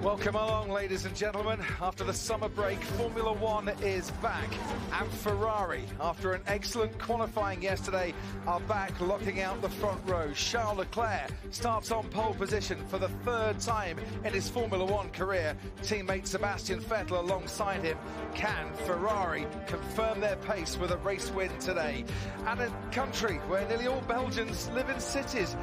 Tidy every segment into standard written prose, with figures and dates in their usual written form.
Welcome along, ladies and gentlemen. After the summer break, Formula One is back. And Ferrari, after an excellent qualifying yesterday, are back locking out the front row. Charles Leclerc starts on pole position for the third time in his Formula One career. Teammate Sebastian Vettel alongside him. Can Ferrari confirm their pace with a race win today? And a country where nearly all Belgians live in cities.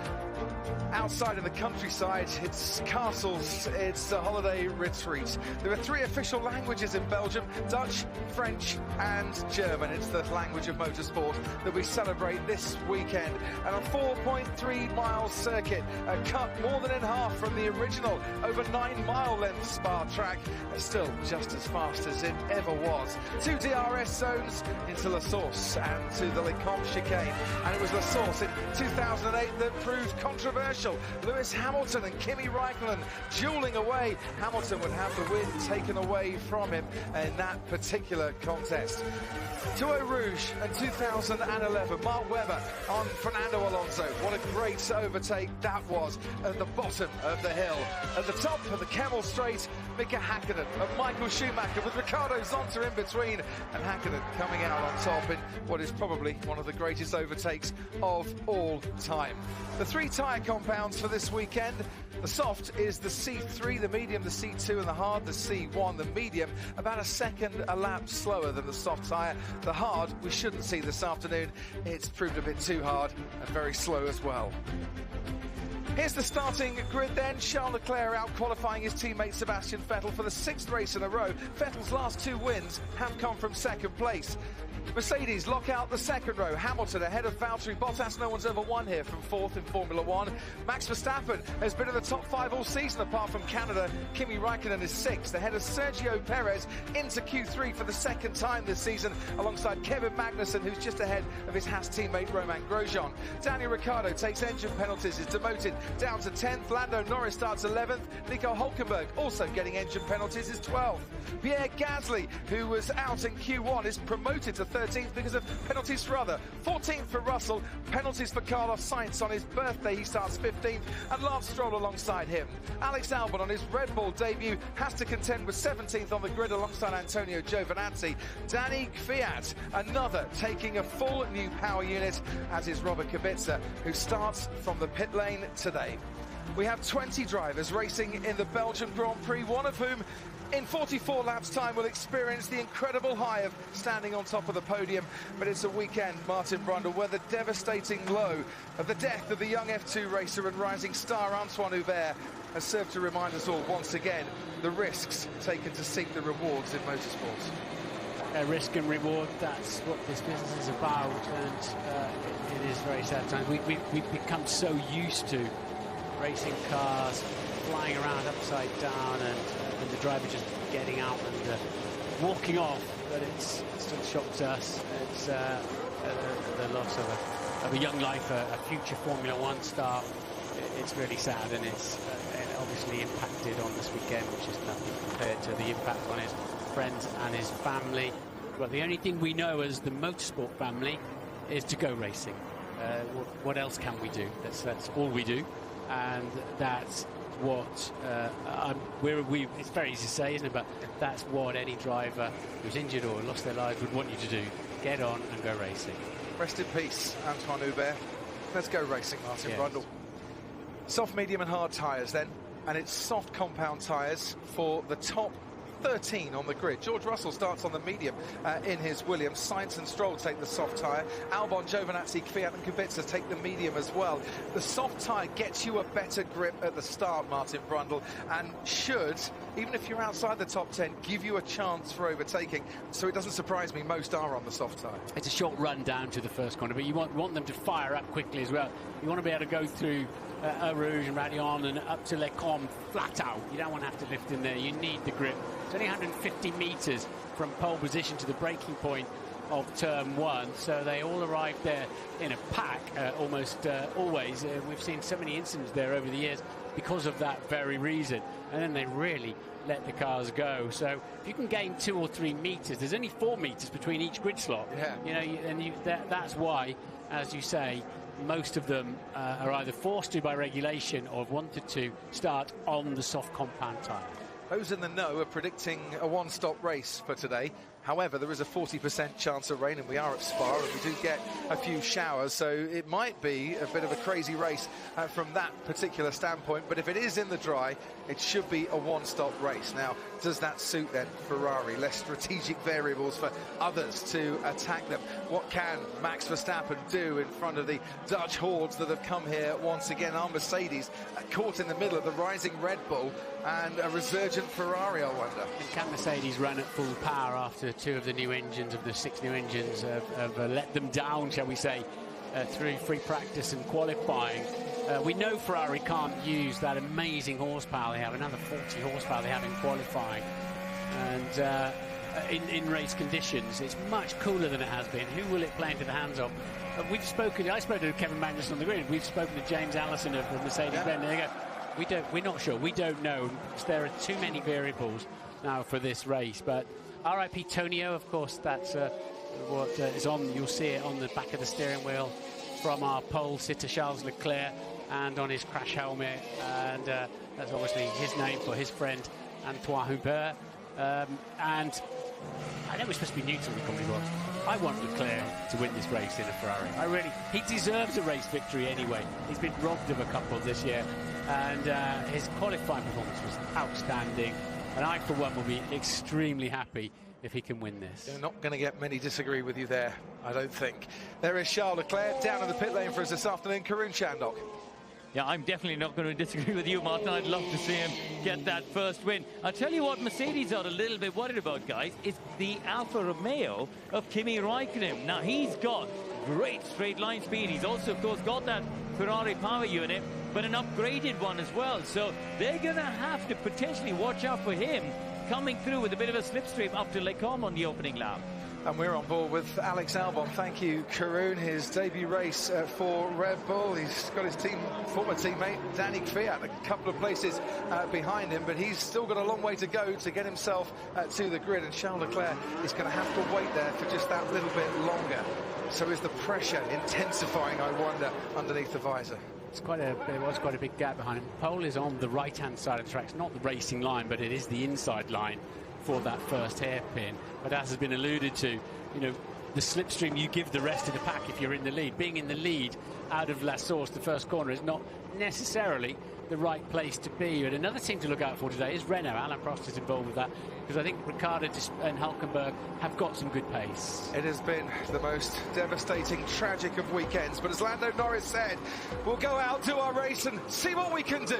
Outside in the countryside, it's castles, it's a holiday retreat. There are 3 official languages in Belgium: Dutch, French and German. It's the language of motorsport that we celebrate this weekend. And a 4.3-mile circuit, cut more than in half from the original over 9-mile length Spa track, still just as fast as it ever was. 2 DRS zones into La Source and to the Le Comte chicane. And it was La Source in 2008 that proved controversial. Lewis Hamilton and Kimi Räikkönen dueling away. Hamilton would have the win taken away from him in that particular contest. To Eau Rouge in 2011, Mark Webber on Fernando Alonso. What a great overtake that was at the bottom of the hill. At the top of the Kemmel Straight, Mika Häkkinen and Michael Schumacher with Ricardo Zonta in between, and Häkkinen coming out on top in what is probably one of the greatest overtakes of all time. The 3 tyre compounds for this weekend: the soft is the C3, the medium the C2, and the hard the C1. The medium about a second a lap slower than the soft tyre. The hard we shouldn't see this afternoon. It's proved a bit too hard and very slow as well. Here's the starting grid then. Charles Leclerc out qualifying his teammate Sebastian Vettel for the 6th race in a row. Vettel's last 2 wins have come from 2nd place. Mercedes lock out the 2nd row. Hamilton ahead of Valtteri Bottas. No one's ever won here from 4th in Formula One. Max Verstappen has been in the top 5 all season apart from Canada. Kimi Räikkönen is 6th ahead of Sergio Perez into Q3 for the 2nd time this season alongside Kevin Magnussen, who's just ahead of his Haas teammate Romain Grosjean. Daniel Ricciardo takes engine penalties, is demoted down to 10th. Lando Norris starts 11th. Nico Hülkenberg also getting engine penalties is 12th. Pierre Gasly, who was out in Q1, is promoted to 13th because of penalties for other. 14th for Russell, penalties for Carlos Sainz on his birthday, he starts 15th, and Lance Stroll alongside him. Alex Albon on his Red Bull debut has to contend with 17th on the grid alongside Antonio Giovinazzi. Danny Kvyat, another taking a full new power unit, as is Robert Kubica, who starts from the pit lane today. We have 20 drivers racing in the Belgian Grand Prix, one of whom in 44 laps time will experience the incredible high of standing on top of the podium. But it's a weekend, Martin Brundle, where the devastating blow of the death of the young F2 racer and rising star Antoine Hubert has served to remind us all once again the risks taken to seek the rewards in motorsports. Risk and reward, that's what this business is about, and it is very sad times. We've become so used to racing cars flying around upside down and the driver just getting out and walking off, but it still shocks us. It's the loss of a young life, a future Formula One star. It's really sad, and it's obviously impacted on this weekend, which is nothing compared to the impact on his friends and his family. But the only thing we know as the motorsport family is to go racing. What else can we do? That's all we do, and that's what it's very easy to say, isn't it? But that's what any driver who's injured or lost their lives would want you to do: get on and go racing. Rest in peace, Antoine Hubert. Let's go racing, Martin Brundle. Soft, medium and hard tyres then, and it's soft compound tyres for the top 13 on the grid. George Russell starts on the medium in his Williams. Sainz and Stroll take the soft tyre. Albon, Giovinazzi, Kvyat and Kubica take the medium as well. The soft tyre gets you a better grip at the start, Martin Brundle, and should, even if you're outside the top 10, give you a chance for overtaking. So it doesn't surprise me most are on the soft tyre. It's a short run down to the first corner, but you want them to fire up quickly as well. You want to be able to go through Eau Rouge and Raidillon and up to Le Comte flat out. You don't want to have to lift in there. You need the grip. It's only 150 metres from pole position to the breaking point of turn 1, so they all arrived there in a pack almost always. We've seen so many incidents there over the years because of that very reason, and then they really let the cars go. So if you can gain 2 or 3 metres, there's only 4 metres between each grid slot. That's why, as you say, most of them are either forced to by regulation or have wanted to start on the soft compound tyre. Those in the know are predicting a one-stop race for today. However, there is a 40% chance of rain, and we are at Spa, and we do get a few showers, so it might be a bit of a crazy race from that particular standpoint. But if it is in the dry, it should be a one-stop race. Now, does that suit then Ferrari? Less strategic variables for others to attack them. What can Max Verstappen do in front of the Dutch hordes that have come here once again? Our Mercedes caught in the middle of the rising Red Bull and a resurgent Ferrari, I wonder. And can Mercedes run at full power after two of the new engines, of the 6 new engines, have let them down, shall we say, through free practice and qualifying? We know Ferrari can't use that amazing horsepower they have, another 40 horsepower they have in qualifying. And in race conditions, it's much cooler than it has been. Who will it play into the hands of? I spoke to Kevin Magnussen on the grid. We've spoken to James Allison of Mercedes-Benz. Yeah. They go, we're not sure. We don't know. There are too many variables now for this race. But RIP Tonio, of course, that's what is on. You'll see it on the back of the steering wheel from our pole sitter Charles Leclerc, and on his crash helmet. And that's obviously his name for his friend Antoine Hubert. And I know we're supposed to be neutral, I want Leclerc to win this race in a Ferrari. He deserves a race victory anyway. He's been robbed of a couple this year, and his qualifying performance was outstanding. And I, for one, will be extremely happy if he can win this. You're not going to get many disagree with you there, I don't think. There is Charles Leclerc down in the pit lane for us this afternoon. Karun Chandok. Yeah, I'm definitely not going to disagree with you, Martin. I'd love to see him get that first win. I'll tell you what Mercedes are a little bit worried about, guys, is the Alfa Romeo of Kimi Raikkonen. Now, he's got great straight line speed. He's also, of course, got that Ferrari power unit, but an upgraded one as well. So they're going to have to potentially watch out for him coming through with a bit of a slipstream up to Les Combes on the opening lap. And we're on board with Alex Albon. Thank you, Karun. His debut race for Red Bull. He's got his former teammate, Danny Kvyat, a couple of places behind him, but he's still got a long way to go to get himself to the grid. And Charles Leclerc is going to have to wait there for just that little bit longer. So is the pressure intensifying, I wonder, underneath the visor? There was quite a big gap behind him. Pole is on the right-hand side of the track. It's not the racing line, but it is the inside line for that first hairpin. But as has been alluded to, the slipstream you give the rest of the pack if you're in the lead. Being in the lead out of La Source, the first corner, is not necessarily the right place to be. But another thing to look out for today is Renault. Alan Prost is involved with that, because I think Ricciardo and Hülkenberg have got some good pace. It has been the most devastating, tragic of weekends, but as Lando Norris said, we'll go out, do our race and see what we can do.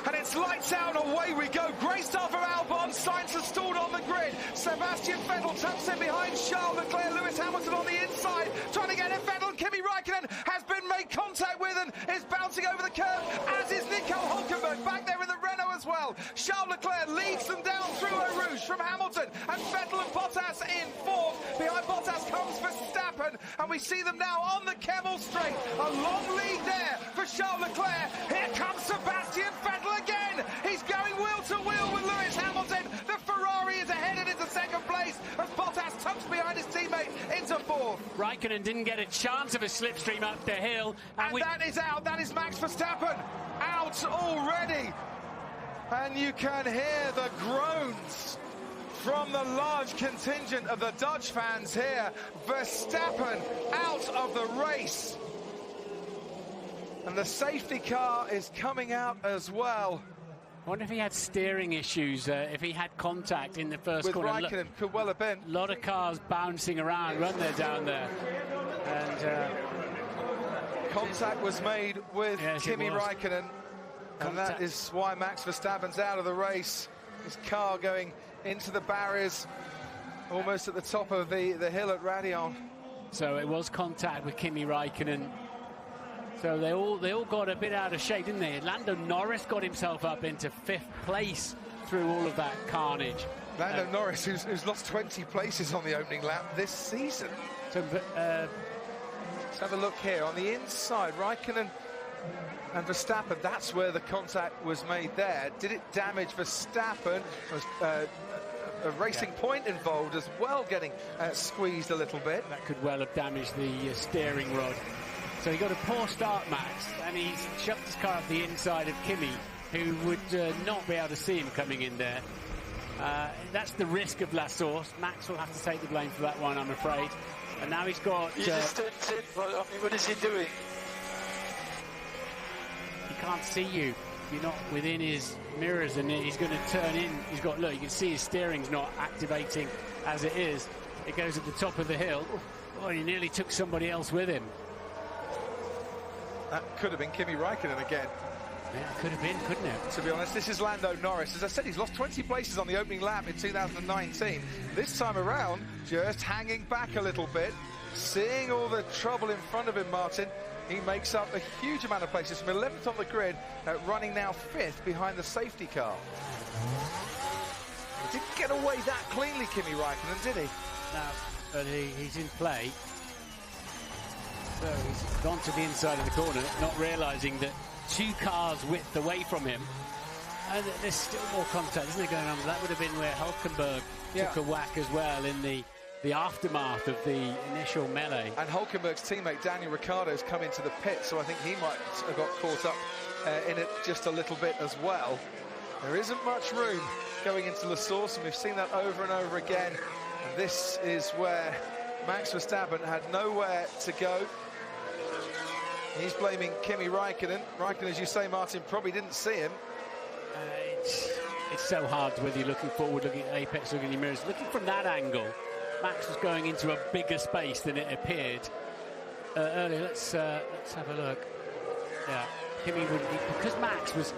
And it's lights out, away we go. Great start from Albon. Sainz has stalled on the grid. Sebastian Vettel tucks in behind Charles Leclerc. Lewis Hamilton on the inside, trying to get it. Vettel. Kimi Raikkonen has been made contact with and is bouncing over the curb, as is Nico Hülkenberg back there in the Renault as well. Charles Leclerc leads them down through Eau Rouge from Hamilton, and Vettel and Bottas in fourth. Behind Bottas comes Verstappen, and we see them now on the Kemmel Straight. A long lead there for Charles Leclerc. Here comes Sebastian Vettel again. He's going wheel to wheel with Lewis Hamilton. The Ferrari is ahead and into second place as Bottas tucks behind his teammate into fourth. Raikkonen didn't get a chance of a slipstream up the hill. And that is out. That is Max Verstappen out already. And you can hear the groans from the large contingent of the Dutch fans here. Verstappen out of the race. And the safety car is coming out as well. I wonder if he had steering issues, if he had contact in the first corner. With Raikkonen, could well have been. A lot of cars bouncing around, run there down there. And contact was made with Kimi Raikkonen. And that is why Max Verstappen's out of the race. His car going into the barriers, almost at the top of the hill at Raidillon. So it was contact with Kimi Raikkonen. So they all got a bit out of shape, didn't they? Lando Norris got himself up into 5th place through all of that carnage. Lando Norris, who's lost 20 places on the opening lap this season. So, let's have a look here. On the inside, Raikkonen and Verstappen, that's where the contact was made there. Did it damage Verstappen? Was a racing point involved as well, getting squeezed a little bit. That could well have damaged the steering rod. So he got a poor start, Max, and he's shoved his car up the inside of Kimi. who would not be able to see him coming in there. That's the risk of La Source. Max will have to take the blame for that one, I'm afraid. And now he's got... He just turns in. What is he doing? He can't see you. You're not within his mirrors, and he's going to turn in. He's got, look, you can see his steering's not activating as it is. It goes at the top of the hill. Oh, he nearly took somebody else with him. That could have been Kimi Räikkönen again. Yeah, it could have been, couldn't it? To be honest, this is Lando Norris. As I said, he's lost 20 places on the opening lap in 2019. This time around, just hanging back a little bit, seeing all the trouble in front of him, Martin. He makes up a huge amount of places from 11th on the grid, running now 5th behind the safety car. He didn't get away that cleanly, Kimi Räikkönen, did he? No, but he's in play. So he's gone to the inside of the corner, not realising that 2 cars width away from him. And there's still more contact, isn't there, going on? That would have been where Hulkenberg took a whack as well in the aftermath of the initial melee. And Hulkenberg's teammate Daniel Ricciardo's come into the pit, so I think he might have got caught up in it just a little bit as well. There isn't much room going into La Source, and we've seen that over and over again. And this is where Max Verstappen had nowhere to go. He's blaming Kimi Räikkönen. Räikkönen, as you say, Martin, probably didn't see him. It's so hard whether you're looking forward, looking at apex, looking in your mirrors. Looking from that angle, Max was going into a bigger space than it appeared earlier. Let's have a look. Yeah, Kimi wouldn't, because Max was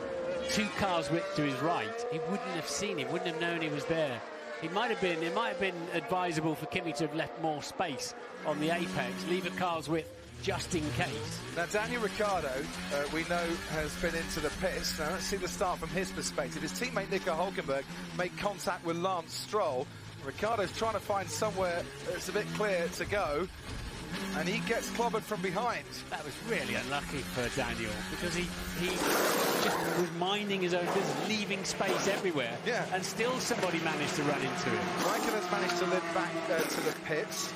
2 cars width to his right. He wouldn't have seen him, wouldn't have known he was there. It might have been advisable for Kimi to have left more space on the apex, leave a car's width just in case. Now, Daniel Ricciardo, we know, has been into the pits. Now, let's see the start from his perspective. His teammate Nico Hulkenberg made contact with Lance Stroll. Ricciardo's trying to find somewhere that's a bit clear to go, and he gets clobbered from behind. That was really unlucky for Daniel, because he just was minding his own business, leaving space everywhere, and still somebody managed to run into him. Räikkönen's managed to live back to the pits.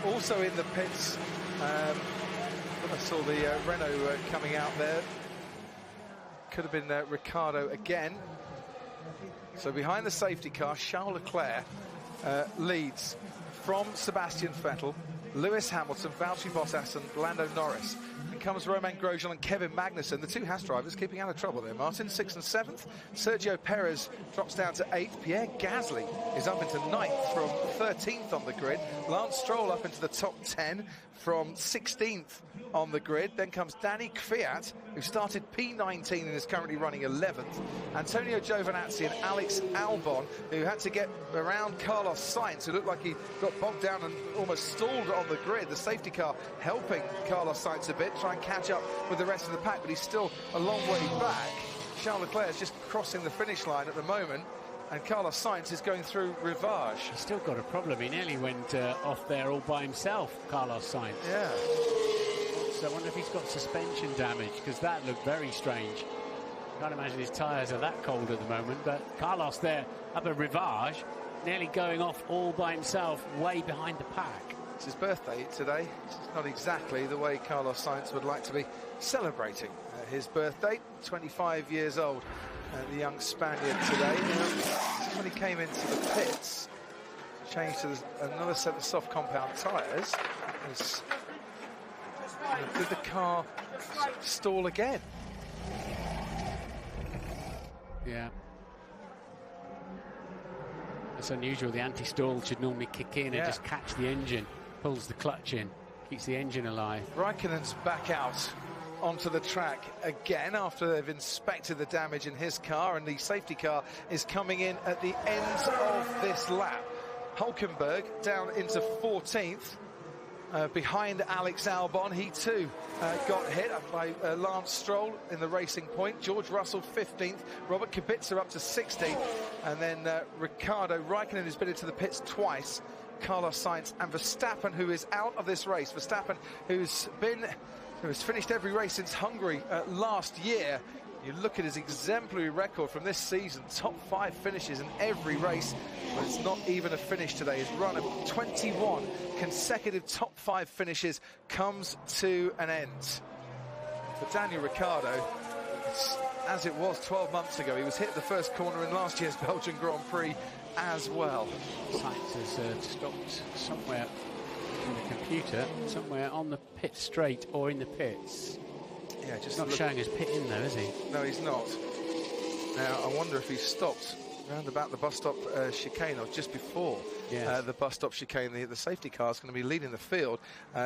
Also in the pits, I saw the Renault coming out there. Could have been Ricciardo again. So behind the safety car, Charles Leclerc leads from Sebastian Vettel, Lewis Hamilton, Valtteri Bottas and Lando Norris. Then comes Romain Grosjean and Kevin Magnussen, the 2 Haas drivers keeping out of trouble there. Martin, 6th and 7th. Sergio Perez drops down to 8th. Pierre Gasly is up into 9th from 13th on the grid. Lance Stroll up into the top 10 from 16th on the grid. Then comes Danny Kvyat, who started P19 and is currently running 11th. Antonio Giovinazzi and Alex Albon, who had to get around Carlos Sainz, who looked like he got bogged down and almost stalled on the grid. The safety car helping Carlos Sainz a bit, try and catch up with the rest of the pack, but he's still a long way back. Charles Leclerc is just crossing the finish line at the moment, and Carlos Sainz is going through Rivage. He's still got a problem. He nearly went off there all by himself, Carlos Sainz. Yeah. So I wonder if he's got suspension damage, because that looked very strange. Can't imagine his tyres are that cold at the moment, but Carlos there up a Rivage, nearly going off all by himself, way behind the pack. It's his birthday today. It's not exactly the way Carlos Sainz would like to be celebrating his birthday. 25 years old, the young Spaniard today. When he came into the pits, changed to another set of soft compound tyres. Did the car stall again? Yeah. It's unusual. The anti-stall should normally kick in and just catch the engine, pulls the clutch in, keeps the engine alive. Räikkönen's back out onto the track again after they've inspected the damage in his car, and the safety car is coming in at the end of this lap. Hulkenberg down into 14th. Behind Alex Albon, he too got hit by Lance Stroll in the Racing Point. George Russell 15th, Robert Kubica up to 16th, and then Ricardo Räikkönen has been into the pits twice. Carlos Sainz and Verstappen, who is out of this race. Verstappen, who has finished every race since Hungary last year. You look at his exemplary record from this season, top 5 finishes in every race, but it's not even a finish today. His run of 21 consecutive top 5 finishes comes to an end. For Daniel Ricciardo, it's as it was 12 months ago. He was hit the first corner in last year's Belgian Grand Prix as well. Sainz has stopped somewhere in the computer, somewhere on the pit straight or in the pits. Yeah, just not showing his pit in there, is he? No, he's not. Now, I wonder if he stopped round about the bus stop chicane, or just before the bus stop chicane. The safety car is going to be leading the field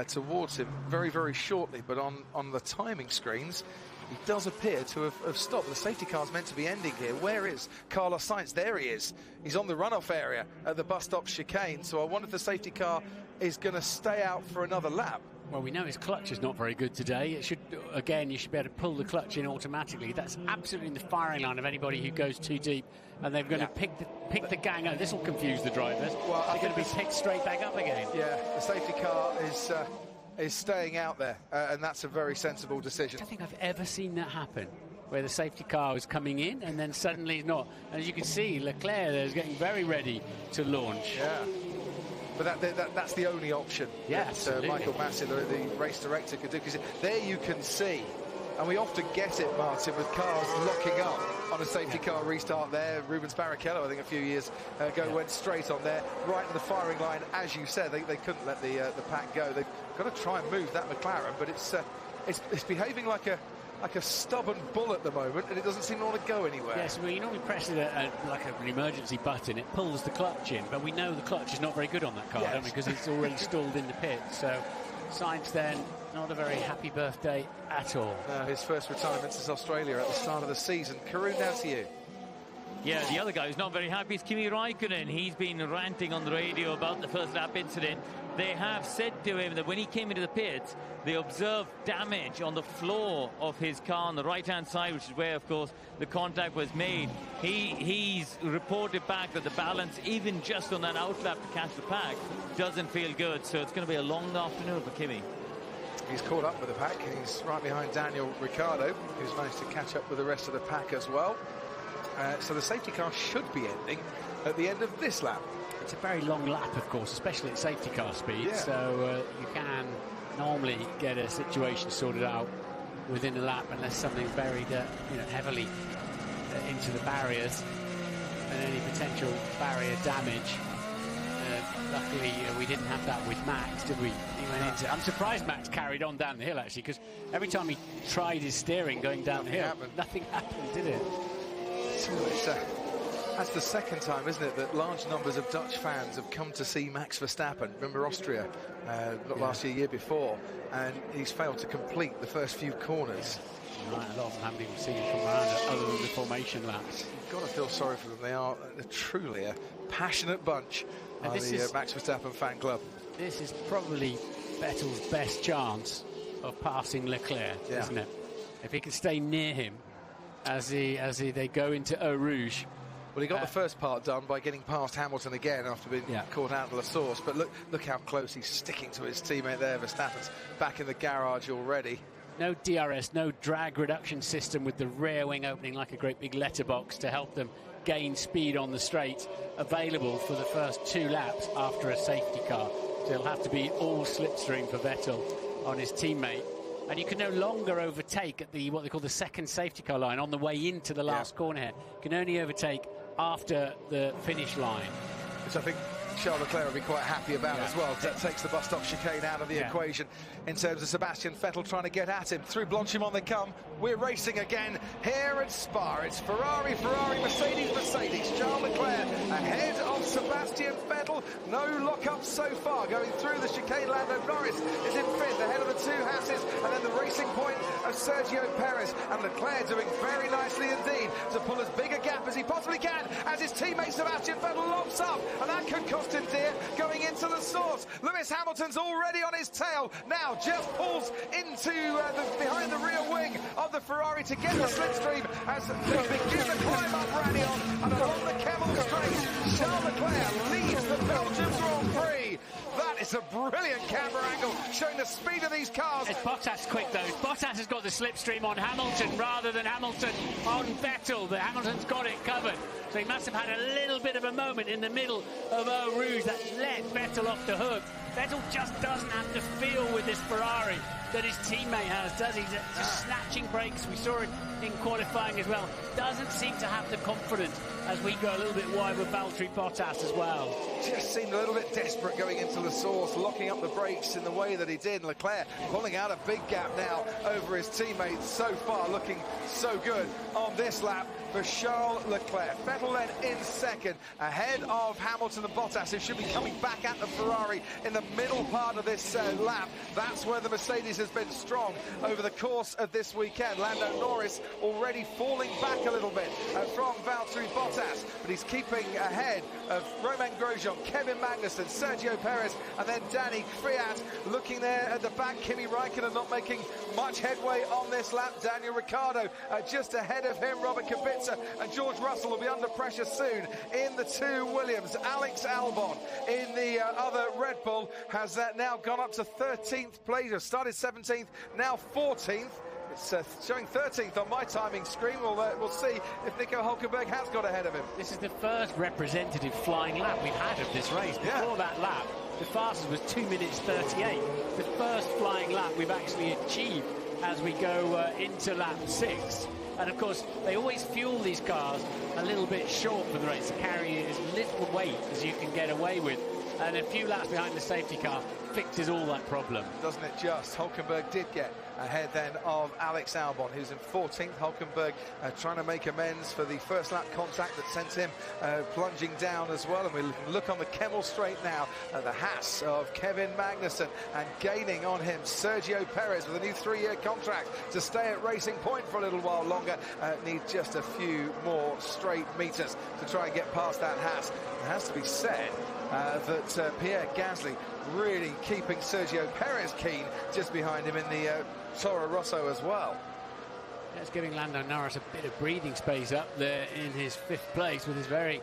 towards him very, very shortly. But on the timing screens, he does appear to have stopped. The safety car is meant to be ending here. Where is Carlos Sainz? There he is. He's on the runoff area at the bus stop chicane. So I wonder if the safety car is going to stay out for another lap. Well, we know his clutch is not very good today. It should, again, you should be able to pull the clutch in automatically. That's absolutely in the firing line of anybody who goes too deep, and they're going to pick the gang up. This will confuse the drivers. Well, they're going to be picked straight back up again. Yeah, the safety car is staying out there, and that's a very sensible decision. I don't think I've ever seen that happen, where the safety car was coming in and then suddenly not. And as you can see, Leclerc is getting very ready to launch. Yeah. But that's the only option that Michael Massey, the race director, could do. Because there you can see, and we often get it, Martin, with cars locking up on a safety car restart there. Rubens Barrichello, I think a few years ago, went straight on there, right in the firing line. As you said, they couldn't let the pack go. They've got to try and move that McLaren, but it's behaving like a stubborn bull at the moment, and it doesn't seem to want to go anywhere. Yes, well, you normally press it like an emergency button. It pulls the clutch in, but we know the clutch is not very good on that car, don't we? Because it's already stalled in the pit. So Sainz then, not a very happy birthday at all. His first retirement since Australia at the start of the season. Karun, down to you. Yeah, the other guy who's not very happy is Kimi Raikkonen. He's been ranting on the radio about the first lap incident. They have said to him that when he came into the pits, they observed damage on the floor of his car on the right-hand side, which is where, of course, the contact was made. He's reported back that the balance, even just on that outlap to catch the pack, doesn't feel good. So it's going to be a long afternoon for Kimi. He's caught up with the pack. He's right behind Daniel Ricciardo, who's managed to catch up with the rest of the pack as well. So the safety car should be ending at the end of this lap. It's a very long lap, of course, especially at safety car speed. Yeah. So you can normally get a situation sorted out within a lap, unless something's buried heavily into the barriers and any potential barrier damage. Luckily, we didn't have that with Max, did we? He went into. I'm surprised Max carried on down the hill, actually, because every time he tried his steering going down the hill, nothing happened, did it? That's the second time, isn't it, that large numbers of Dutch fans have come to see Max Verstappen. Remember Austria, not last year before, and he's failed to complete the first few corners. Right, a lot of them haven't even seen him come around other than the formation laps. You've got to feel sorry for them. They are truly a passionate bunch, the Max Verstappen fan club. This is probably Vettel's best chance of passing Leclerc, isn't it? If he can stay near him as they go into Eau Rouge. Well, he got the first part done by getting past Hamilton again after being caught out of La Source. But look how close he's sticking to his teammate there. Verstappen's back in the garage already. No DRS, no drag reduction system with the rear wing opening like a great big letterbox to help them gain speed on the straight available for the first 2 laps after a safety car. So it'll have to be all slipstream for Vettel on his teammate. And you can no longer overtake at what they call the second safety car line on the way into the last corner here. You can only overtake after the finish line. Which I think Charles Leclerc will be quite happy about as well. That takes the bus stop chicane out of the equation in terms of Sebastian Vettel trying to get at him. Through Blanchimont they come. We're racing again here at Spa. It's Ferrari, Mercedes. Charles Leclerc ahead of Sebastian Vettel. No lock-up so far going through the chicane. Lando Norris is in 5th ahead of the 2 Hasses, and then the racing point of Sergio Perez. And Leclerc doing very nicely indeed to pull as big a gap as he possibly can as his teammate Sebastian Vettel lobs up, and that could cost him dear going into the source. Lewis Hamilton's already on his tail now, just pulls into behind the rear wing of the Ferrari to get the slipstream as they begin to climb up Radion, and along the Kemmel Straight Charles Leclerc leads the Belgian Grand Prix. That is a brilliant camera angle showing the speed of these cars. It's Bottas quick though. Bottas has got the slipstream on Hamilton rather than Hamilton on Vettel. The Hamilton's got it covered. So he must have had a little bit of a moment in the middle of Eau Rouge that let Vettel off the hook. Vettel just doesn't have to feel with this Ferrari. that his teammate has, does he? Just snatching breaks. We saw it in qualifying as well. Doesn't seem to have the confidence as we go a little bit wide with Valtteri Bottas as well. Just seemed a little bit desperate going into the source, locking up the brakes in the way that he did. Leclerc pulling out a big gap now over his teammates. So far looking so good on this lap for Charles Leclerc. Vettel then in second, ahead of Hamilton and Bottas, who should be coming back at the Ferrari in the middle part of this lap. That's where the Mercedes has been strong over the course of this weekend. Lando Norris already falling back a little bit from Valtteri Bottas, but he's keeping ahead of Romain Grosjean, Kevin Magnussen, Sergio Perez, and then Danny Kvyat looking there at the back. Kimi Raikkonen not making much headway on this lap. Daniel Ricciardo just ahead of him. Robert Kubica and George Russell will be under pressure soon in the two Williams. Alex Albon in the other Red Bull has now gone up to 13th place. Started 17th, now 14th. It's showing 13th on my timing screen. We'll see if Nico Hülkenberg has got ahead of him. This is the first representative flying lap we've had of this race. Before that lap, the fastest was 2 minutes 38. The first flying lap we've actually achieved as we go into lap 6. And of course, they always fuel these cars a little bit short for the race, to carry as little weight as you can get away with. And a few laps behind the safety car fixes all that problem. Doesn't it just? Hulkenberg did get ahead then of Alex Albon, who's in 14th. Hulkenberg trying to make amends for the first lap contact that sent him plunging down as well. And we look on the Kemmel straight now at the Haas of Kevin Magnussen, and gaining on him Sergio Perez with a new 3-year contract to stay at Racing Point for a little while longer. Need just a few more straight meters to try and get past that Haas. It has to be said that Pierre Gasly really keeping Sergio Perez keen just behind him in the Toro Rosso as well. That's giving Lando Norris a bit of breathing space up there in his 5th place with his very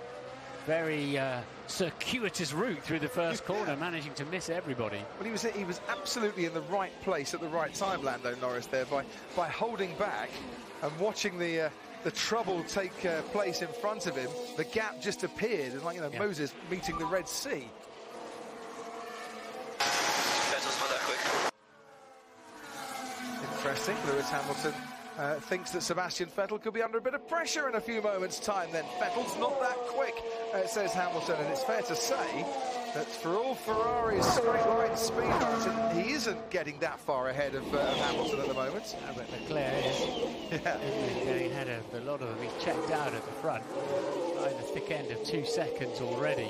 circuitous route through the first corner, managing to miss everybody. Well, he was absolutely in the right place at the right time, Lando Norris, there by holding back and watching the trouble take place in front of him. The gap just appeared, and like Moses meeting the Red Sea. Vettel's not that quick. Interesting. Lewis Hamilton thinks that Sebastian Vettel could be under a bit of pressure in a few moments' time. Then Vettel's not that quick, says Hamilton, and it's fair to say that for all Ferrari's straight line speed, Martin, he isn't getting that far ahead of Hamilton at the moment. No, but Leclerc is getting ahead of a lot of them. He's checked out at the front by the thick end of 2 seconds already.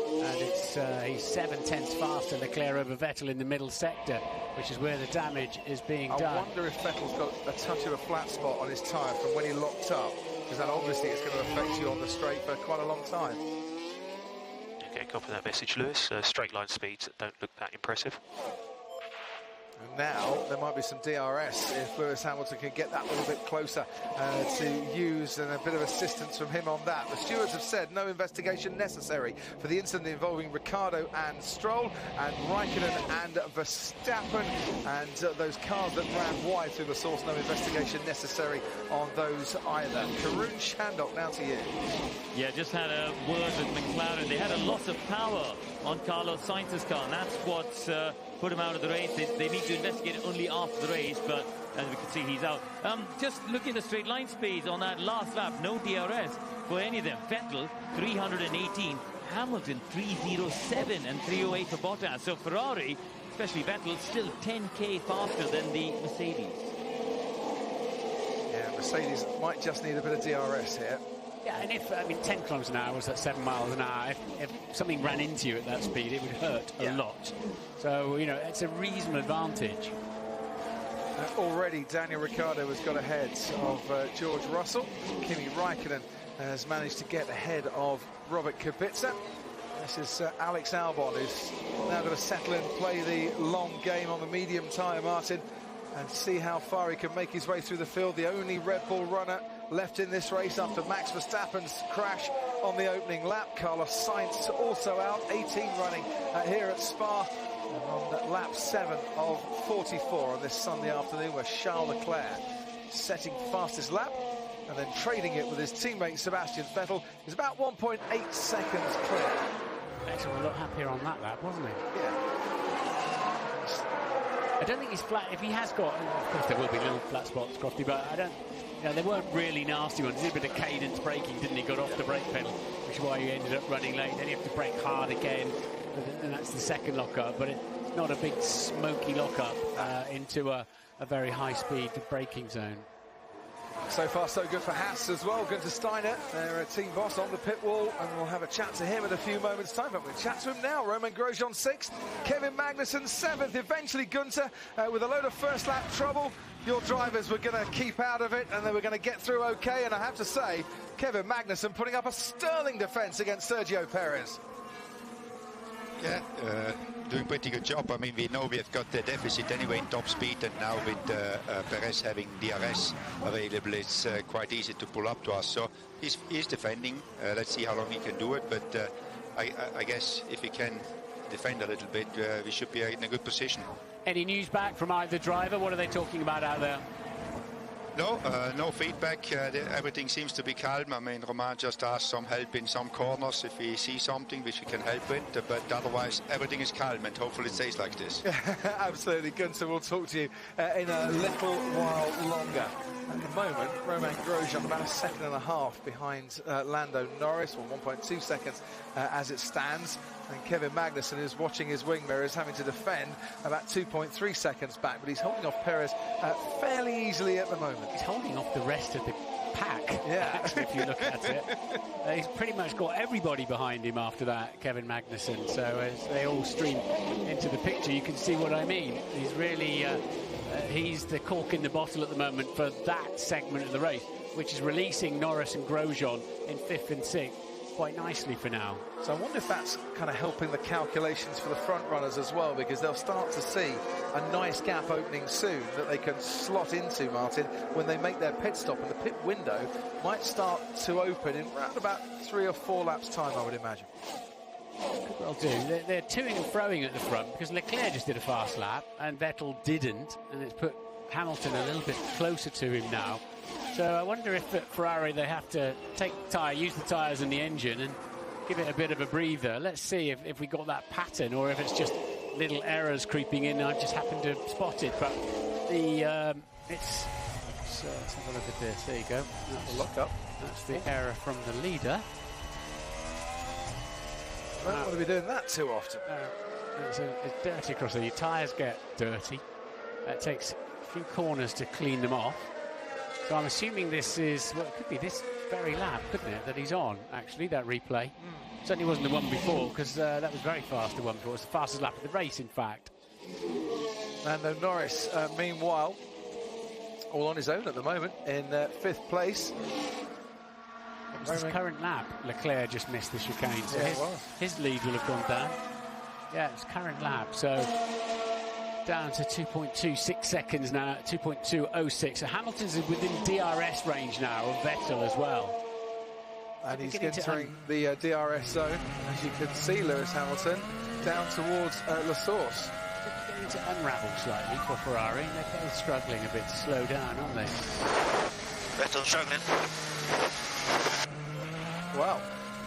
And he's 7/10 faster, Leclerc over Vettel in the middle sector, which is where the damage is being done. I wonder if Vettel's got a touch of a flat spot on his tyre from when he locked up, because that obviously is going to affect you on the straight for quite a long time. Okay, copy that message, Lewis. Straight line speeds that don't look that impressive. And now there might be some DRS if Lewis Hamilton can get that little bit closer to use, and a bit of assistance from him on that. The stewards have said no investigation necessary for the incident involving Ricciardo and Stroll, and Raikkonen and Verstappen, and those cars that ran wide through the source, no investigation necessary on those either. Karun Chandok, now to you. Yeah, just had a word with McLaren. They had a loss of power on Carlos Sainz's car, and that's what put him out of the race. They need to investigate it only after the race, but as we can see, he's out. Just looking at the straight line speeds on that last lap, no DRS for any of them. Vettel 318, Hamilton 307, and 308 for Bottas. So Ferrari, especially Vettel, still 10k faster than the Mercedes. Yeah, Mercedes might just need a bit of DRS here. Yeah, and if 10 kilometres an hour was at 7 miles an hour, if something ran into you at that speed, it would hurt a lot. So, it's a reasonable advantage. Already, Daniel Ricciardo has got ahead of George Russell. Kimi Raikkonen has managed to get ahead of Robert Kubica. This is Alex Albon, who's now going to settle in, play the long game on the medium tyre, Martin, and see how far he can make his way through the field. The only Red Bull runner left in this race after Max Verstappen's crash on the opening lap. Carlos Sainz also out, 18 running here at Spa, and on lap 7 of 44 on this Sunday afternoon, where Charles Leclerc setting fastest lap and then trading it with his teammate Sebastian Vettel is about 1.8 seconds clear. Vettel was a lot happier on that lap, wasn't he? Yeah. I don't think he's flat. If he has got, of course there will be little flat spots, Crofty, but I don't. They weren't really nasty ones. He did a bit of cadence braking, didn't he? Got off the brake pedal, which is why he ended up running late. Then you have to brake hard again, and that's the second lockup. But it's not a big smoky lockup into a very high-speed braking zone. So far, so good for Haas as well. Gunther Steiner, their team boss, on the pit wall, and we'll have a chat to him in a few moments' time. But we'll chat to him now. Romain Grosjean 6th, Kevin Magnussen 7th. Eventually, Gunther, with a load of first-lap trouble, your drivers were going to keep out of it, and they were going to get through okay. And I have to say, Kevin Magnussen putting up a sterling defence against Sergio Perez. Yeah, doing pretty good job. I mean, we know we have got the deficit anyway in top speed, and now with Perez having DRS available, it's quite easy to pull up to us. So he's defending. Let's see how long he can do it. But I guess if he can defend a little bit, we should be in a good position. Any news back from either driver? What are they talking about out there? No, no feedback. Everything seems to be calm. I mean, Romain just asked some help in some corners if we see something which we can help with. But otherwise, everything is calm, and hopefully it stays like this. Absolutely. Gunther, we'll talk to you in a little while longer. At the moment, Romain Grosjean about a second and a half behind Lando Norris, or 1.2 seconds as it stands. And Kevin Magnussen is watching his wing mirrors, having to defend about 2.3 seconds back, but he's holding off Perez fairly easily at the moment. He's holding off the rest of the pack, yeah. Actually, if you look at it. He's pretty much got everybody behind him after that, Kevin Magnussen. So as they all stream into the picture, you can see what I mean. He's really, he's the cork in the bottle at the moment for that segment of the race, which is releasing Norris and Grosjean in 5th and 6th. Quite nicely for now. So I wonder if that's kind of helping the calculations for the front runners as well, because they'll start to see a nice gap opening soon that they can slot into, Martin, when they make their pit stop, and the pit window might start to open in around about 3 or 4 laps time, I would imagine. Could well do. They're toing and froing at the front because Leclerc just did a fast lap and Vettel didn't, and it's put Hamilton a little bit closer to him now. So I wonder if at Ferrari they have to take the tyre, use the tyres and the engine and give it a bit of a breather. Let's see if we got that pattern or if it's just little errors creeping in. I just happened to spot it, but the let's have a look at this. There you go. That's a lock up. That's the error from the leader. I don't want to be doing that too often. It's dirty across there. Your tyres get dirty. It takes a few corners to clean them off. So I'm assuming this is, well, it could be this very lap, couldn't it, that he's on, actually, that replay. Certainly wasn't the one before, because that was very fast, the one before. It was the fastest lap of the race, in fact. Lando Norris, meanwhile, all on his own at the moment, in 5th place. It was his current lap. Leclerc just missed the chicane, so his lead will have gone down. Yeah, it's current lap, so down to 2.26 seconds now, 2.206. So Hamilton's within DRS range now of Vettel as well. And he's entering the DRS zone, as you can see, Lewis Hamilton, down towards La Source. Getting to unravel slightly for Ferrari. They're struggling a bit to slow down, aren't they? Vettel struggling. Well,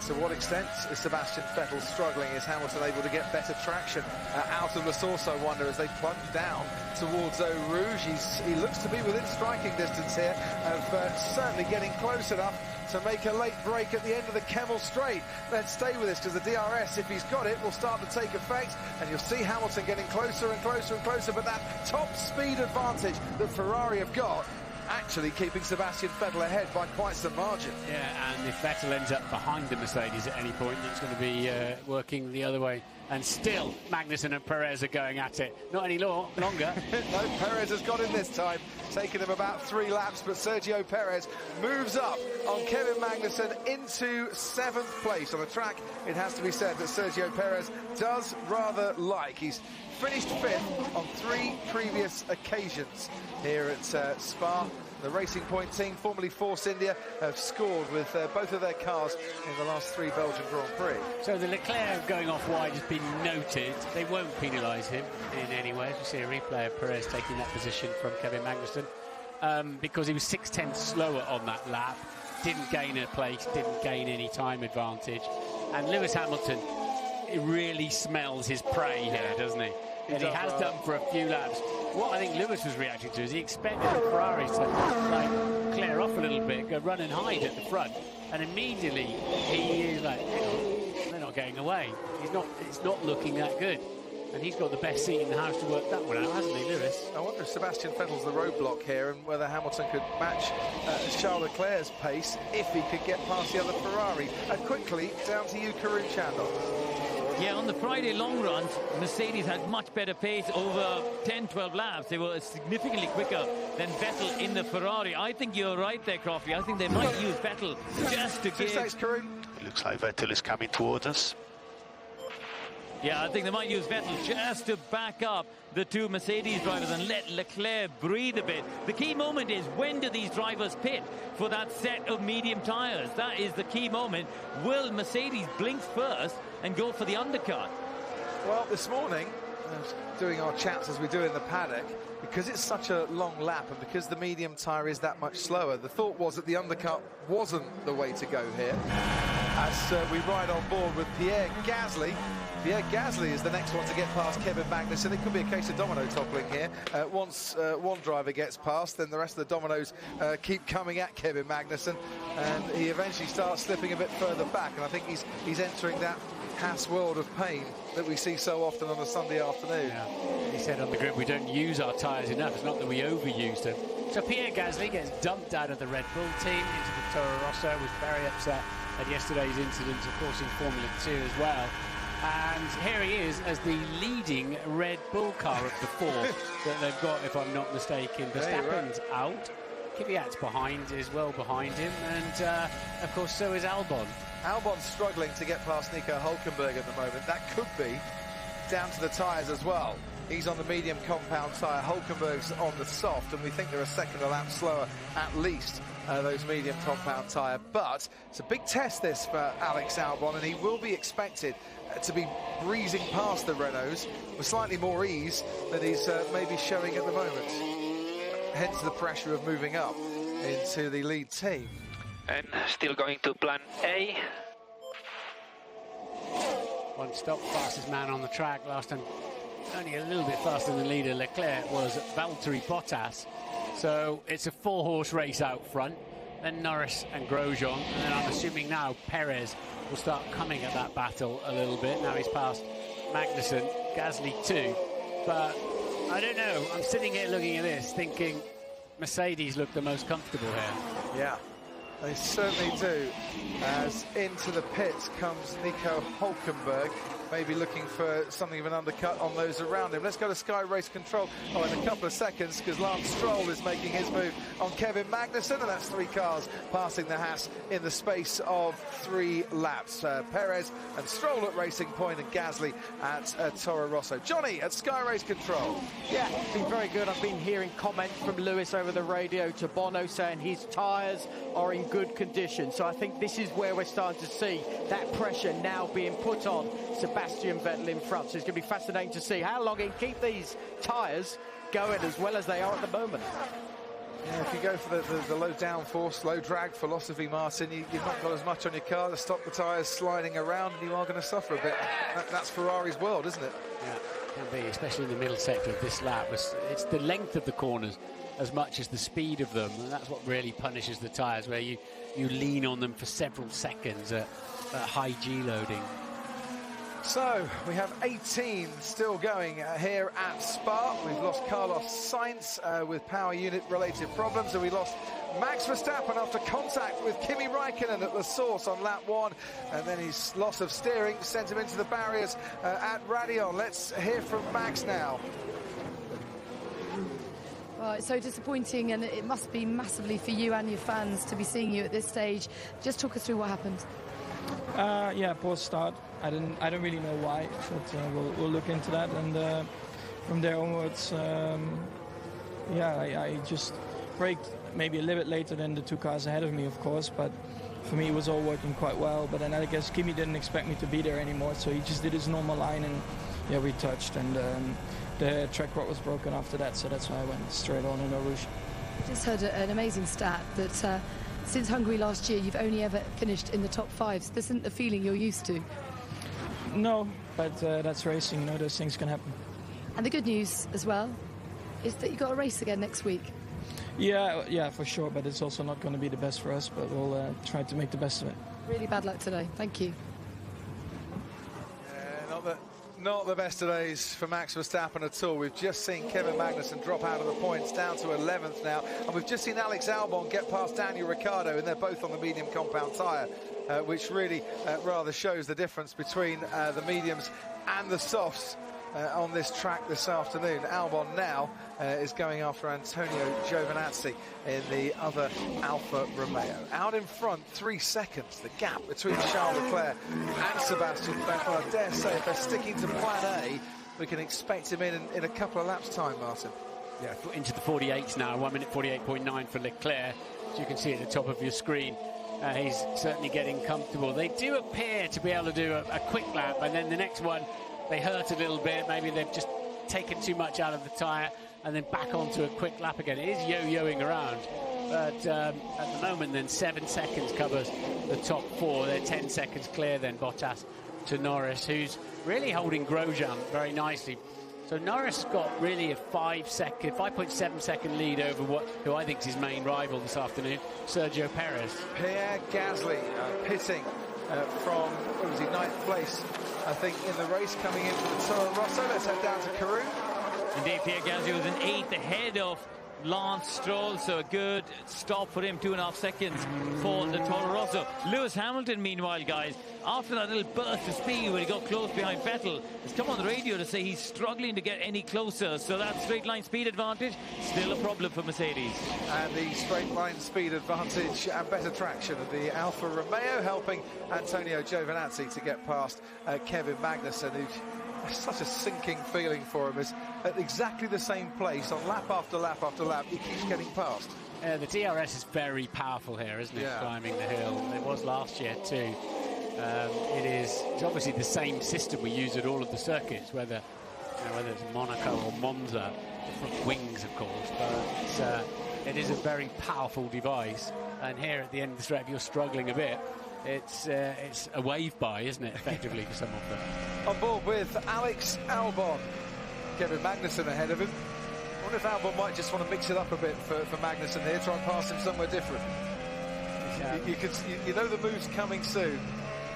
to what extent is Sebastian Vettel struggling? Is Hamilton able to get better traction out of La Source, I wonder, as they plunge down towards Eau Rouge? He looks to be within striking distance here of certainly getting close enough to make a late break at the end of the Kemmel Straight. Let's stay with this, because the DRS, if he's got it, will start to take effect, and you'll see Hamilton getting closer and closer and closer, but that top speed advantage that Ferrari have got actually keeping Sebastian Vettel ahead by quite some margin. Yeah, and if Vettel ends up behind the Mercedes at any point, that's going to be working the other way. And still, Magnussen and Perez are going at it. Not any longer. No, Perez has got him this time, taking him about 3 laps, but Sergio Perez moves up on Kevin Magnussen into 7th place. On the track, it has to be said that Sergio Perez does rather like. He's finished 5th on 3 previous occasions here at Spa. The Racing Point team, formerly Force India, have scored with both of their cars in the last 3 Belgian Grand Prix. So the Leclerc going off wide has been noted. They won't penalise him in any way. As you see a replay of Perez taking that position from Kevin Magnussen because he was 6/10 slower on that lap. Didn't gain a place, didn't gain any time advantage. And Lewis Hamilton, it really smells his prey here, doesn't he? And he has done for a few laps. what I think Lewis was reacting to is he expected the Ferraris to like clear off a little bit, go run and hide at the front, and immediately he is like, they're not getting away. It's not looking that good. And he's got the best seat in the house to work that one out, hasn't he, Lewis? I wonder if Sebastian Vettel's the roadblock here and whether Hamilton could match Charles Leclerc's pace if he could get past the other Ferrari. Quickly, down to you, Karun Chandler. Yeah, on the Friday long runs, Mercedes had much better pace over 10, 12 laps. They were significantly quicker than Vettel in the Ferrari. I think you're right there, Crofty. I think they might use Vettel just to give... Thanks, Karun. It looks like Vettel is coming towards us. Yeah, I think they might use Vettel just to back up the two Mercedes drivers and let Leclerc breathe a bit. The key moment is, when do these drivers pit for that set of medium tyres? That is the key moment. Will Mercedes blink first and go for the undercut? Well, this morning, doing our chats as we do in the paddock, because it's such a long lap and because the medium tyre is that much slower, the thought was that the undercut wasn't the way to go here. As we ride on board with Pierre Gasly. Pierre Gasly is the next one to get past Kevin Magnussen. It could be a case of domino toppling here. Once one driver gets past, then the rest of the dominoes keep coming at Kevin Magnussen, and he eventually starts slipping a bit further back, and I think he's entering that Haas world of pain that we see so often on a Sunday afternoon. Yeah. He said on the grid, we don't use our tyres enough. It's not that we overused them. So Pierre Gasly gets dumped out of the Red Bull team into the Toro Rosso. Was very upset at yesterday's incident, of course, in Formula 2 as well. And here he is as the leading Red Bull car of the four that they've got, if I'm not mistaken. Verstappen's out. Kvyat's behind, is well behind him. And, of course, so is Albon. Albon's struggling to get past Nico Hülkenberg at the moment. That could be down to the tyres as well. He's on the medium compound tyre, Hülkenberg's on the soft, and we think they're a second a lap slower at least, those medium compound tyre. But it's a big test this for Alex Albon, and he will be expected to be breezing past the Renaults with slightly more ease than he's maybe showing at the moment. Hence the pressure of moving up into the lead team. And still going to plan A. One stop, fastest man on the track last time. Only a little bit faster than leader Leclerc was Valtteri Bottas. So it's a four-horse race out front. Then Norris and Grosjean. And then I'm assuming now Perez will start coming at that battle a little bit. Now he's passed Magnussen, Gasly too. But I don't know. I'm sitting here looking at this thinking Mercedes look the most comfortable here. Yeah, they certainly do. As into the pits comes Nico Hülkenberg, maybe looking for something of an undercut on those around him. Let's go to Sky Race Control in a couple of seconds, because Lance Stroll is making his move on Kevin Magnussen, and that's three cars passing the Haas in the space of 3 laps. Perez and Stroll at Racing Point and Gasly at Toro Rosso. Johnny at Sky Race Control. Yeah, it's been very good. I've been hearing comments from Lewis over the radio to Bono saying his tyres are in good condition. So I think this is where we're starting to see that pressure now being put on Sebastian Vettel in front. So it's going to be fascinating to see how long he can keep these tyres going as well as they are at the moment. Yeah, if you go for the low downforce, low drag philosophy, Martin, you've not got as much on your car to stop the tyres sliding around, and you are going to suffer a bit. That's Ferrari's world, isn't it? Yeah, can be, especially in the middle sector of this lap. It's the length of the corners as much as the speed of them, and that's what really punishes the tyres, where you lean on them for several seconds at high G loading. So we have 18 still going here at Spa. We've lost Carlos Sainz with power unit related problems, and we lost Max Verstappen after contact with Kimi Räikkönen at the source on lap 1, and then his loss of steering sent him into the barriers at Raidillon. Let's hear from Max now. Well, it's so disappointing, and it must be massively for you and your fans to be seeing you at this stage. Just talk us through what happened. Yeah, poor start. I don't really know why, but we'll look into that. And from there onwards, I just braked maybe a little bit later than the 2 cars ahead of me, of course. But for me, it was all working quite well. But then I guess Kimi didn't expect me to be there anymore, so he just did his normal line, and yeah, we touched, and the track rod was broken after that, so that's why I went straight on in Eau Rouge. I just heard an amazing stat that since Hungary last year, you've only ever finished in the top 5. So this isn't the feeling you're used to. No, but that's racing, those things can happen. And the good news as well, is that you've got a race again next week. Yeah, for sure, but it's also not going to be the best for us, but we'll try to make the best of it. Really bad luck today. Thank you. Not the best of days for Max Verstappen at all. We've just seen Kevin Magnussen drop out of the points, down to 11th now, and we've just seen Alex Albon get past Daniel Ricciardo, and they're both on the medium compound tyre, which really rather shows the difference between the mediums and the softs on this track this afternoon. Albon now is going after Antonio Giovinazzi in the other Alfa Romeo. Out in front, 3 seconds, the gap between Charles Leclerc and Sebastian Vettel. I dare say if they're sticking to plan A, we can expect him in a couple of laps' time, Martin. Yeah, into the 48s now, 1 minute 48.9 for Leclerc, as you can see at the top of your screen. He's certainly getting comfortable. They do appear to be able to do a quick lap, and then the next one, they hurt a little bit. Maybe they've just taken too much out of the tyre and then back onto a quick lap again. It is yo-yoing around. But at the moment, then 7 seconds covers the top 4. They're 10 seconds clear then, Bottas to Norris, who's really holding Grosjean very nicely. So Norris got really a 5.7 second lead over who I think is his main rival this afternoon, Sergio Perez. Pierre Gasly pitting from, what was he, 9th place, I think, in the race, coming in from the Toro Rosso. Let's head down to Karun. Indeed, Pierre Gasly was in 8th ahead of Lance Stroll, so a good stop for him, 2.5 seconds for the Toro Rosso. Lewis Hamilton, meanwhile, guys, after that little burst of speed when he got close behind Vettel, has come on the radio to say he's struggling to get any closer, so that straight line speed advantage still a problem for Mercedes. And the straight line speed advantage and better traction of the Alfa Romeo helping Antonio Giovinazzi to get past Kevin Magnussen, who such a sinking feeling for him, is at exactly the same place on lap after lap after lap. He keeps getting past. The DRS is very powerful here, isn't it? Yeah. Climbing the hill. It was last year too. It's obviously the same system we use at all of the circuits, whether it's Monaco or Monza, different wings, of course, but it is a very powerful device. And here at the end of the straight, if you're struggling a bit, it's a wave by, isn't it, effectively, for some of them. On board with Alex Albon. Kevin Magnussen ahead of him. I wonder if Albon might just want to mix it up a bit for Magnussen here, try and pass him somewhere different. You know the move's coming soon.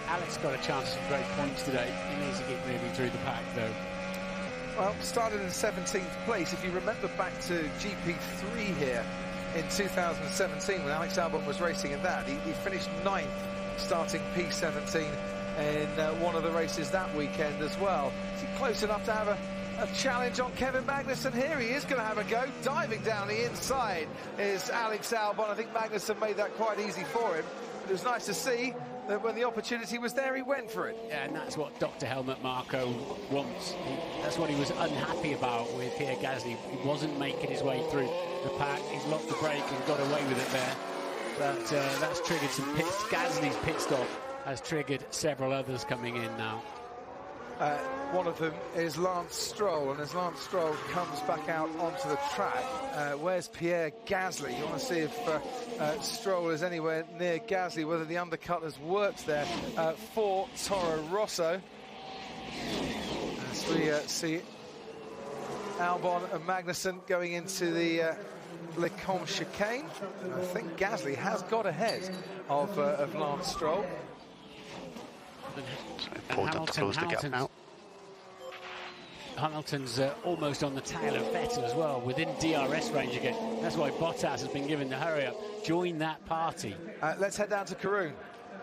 Alex got a chance of great points today. He needs to keep moving through the pack, though. Well, started in 17th place. If you remember back to GP3 here in 2017, when Alex Albon was racing in that, he finished 9th, starting P17 in one of the races that weekend as well. Is he close enough to have a challenge on Kevin Magnussen here? He is going to have a go. Diving down the inside is Alex Albon. I think Magnussen made that quite easy for him. But it was nice to see that when the opportunity was there, he went for it. Yeah, and that's what Dr. Helmut Marko wants. That's what he was unhappy about with Pierre Gasly. He wasn't making his way through the pack. He's locked the brake and got away with it there. But that's triggered some pits. Gasly's pit stop has triggered several others coming in now. One of them is Lance Stroll, and as Lance Stroll comes back out onto the track, where's Pierre Gasly? You want to see if Stroll is anywhere near Gasly, whether the undercut has worked there for Toro Rosso. As we see Albon and Magnussen going into the Le Combe chicane. I think Gasly has got ahead of Lance Stroll. Important to close the gap now. Hamilton's almost on the tail of Vettel as well, within DRS range again. That's why Bottas has been given the hurry up. Join that party. Let's head down to Karun.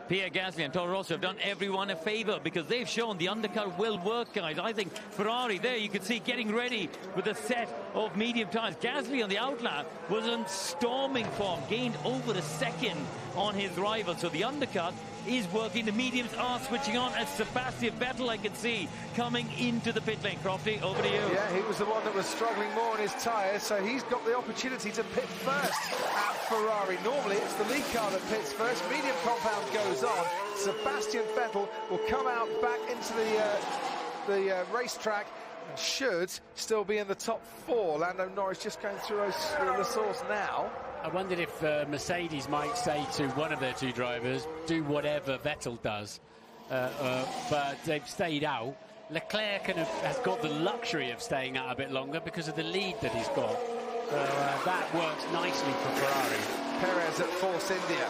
Pierre Gasly and Toro Rosso have done everyone a favour because they've shown the undercut will work, guys. I think Ferrari there, you can see getting ready with a set of medium tyres. Gasly on the outlap was in storming form, gained over a second on his rival. So the undercut is working. The mediums are switching on as Sebastian Vettel, I can see, coming into the pit lane. Crofty, over to you. Yeah, he was the one that was struggling more on his tyres, so he's got the opportunity to pit first at Ferrari. Normally it's the lead car that pits first. Medium compound goes on. Sebastian Vettel will come out back into the racetrack and should still be in the top 4. Lando Norris just going through the source now. I wondered if Mercedes might say to one of their two drivers, do whatever Vettel does. But they've stayed out. Leclerc has got the luxury of staying out a bit longer because of the lead that he's got. So that works nicely for Ferrari. Perez at Force India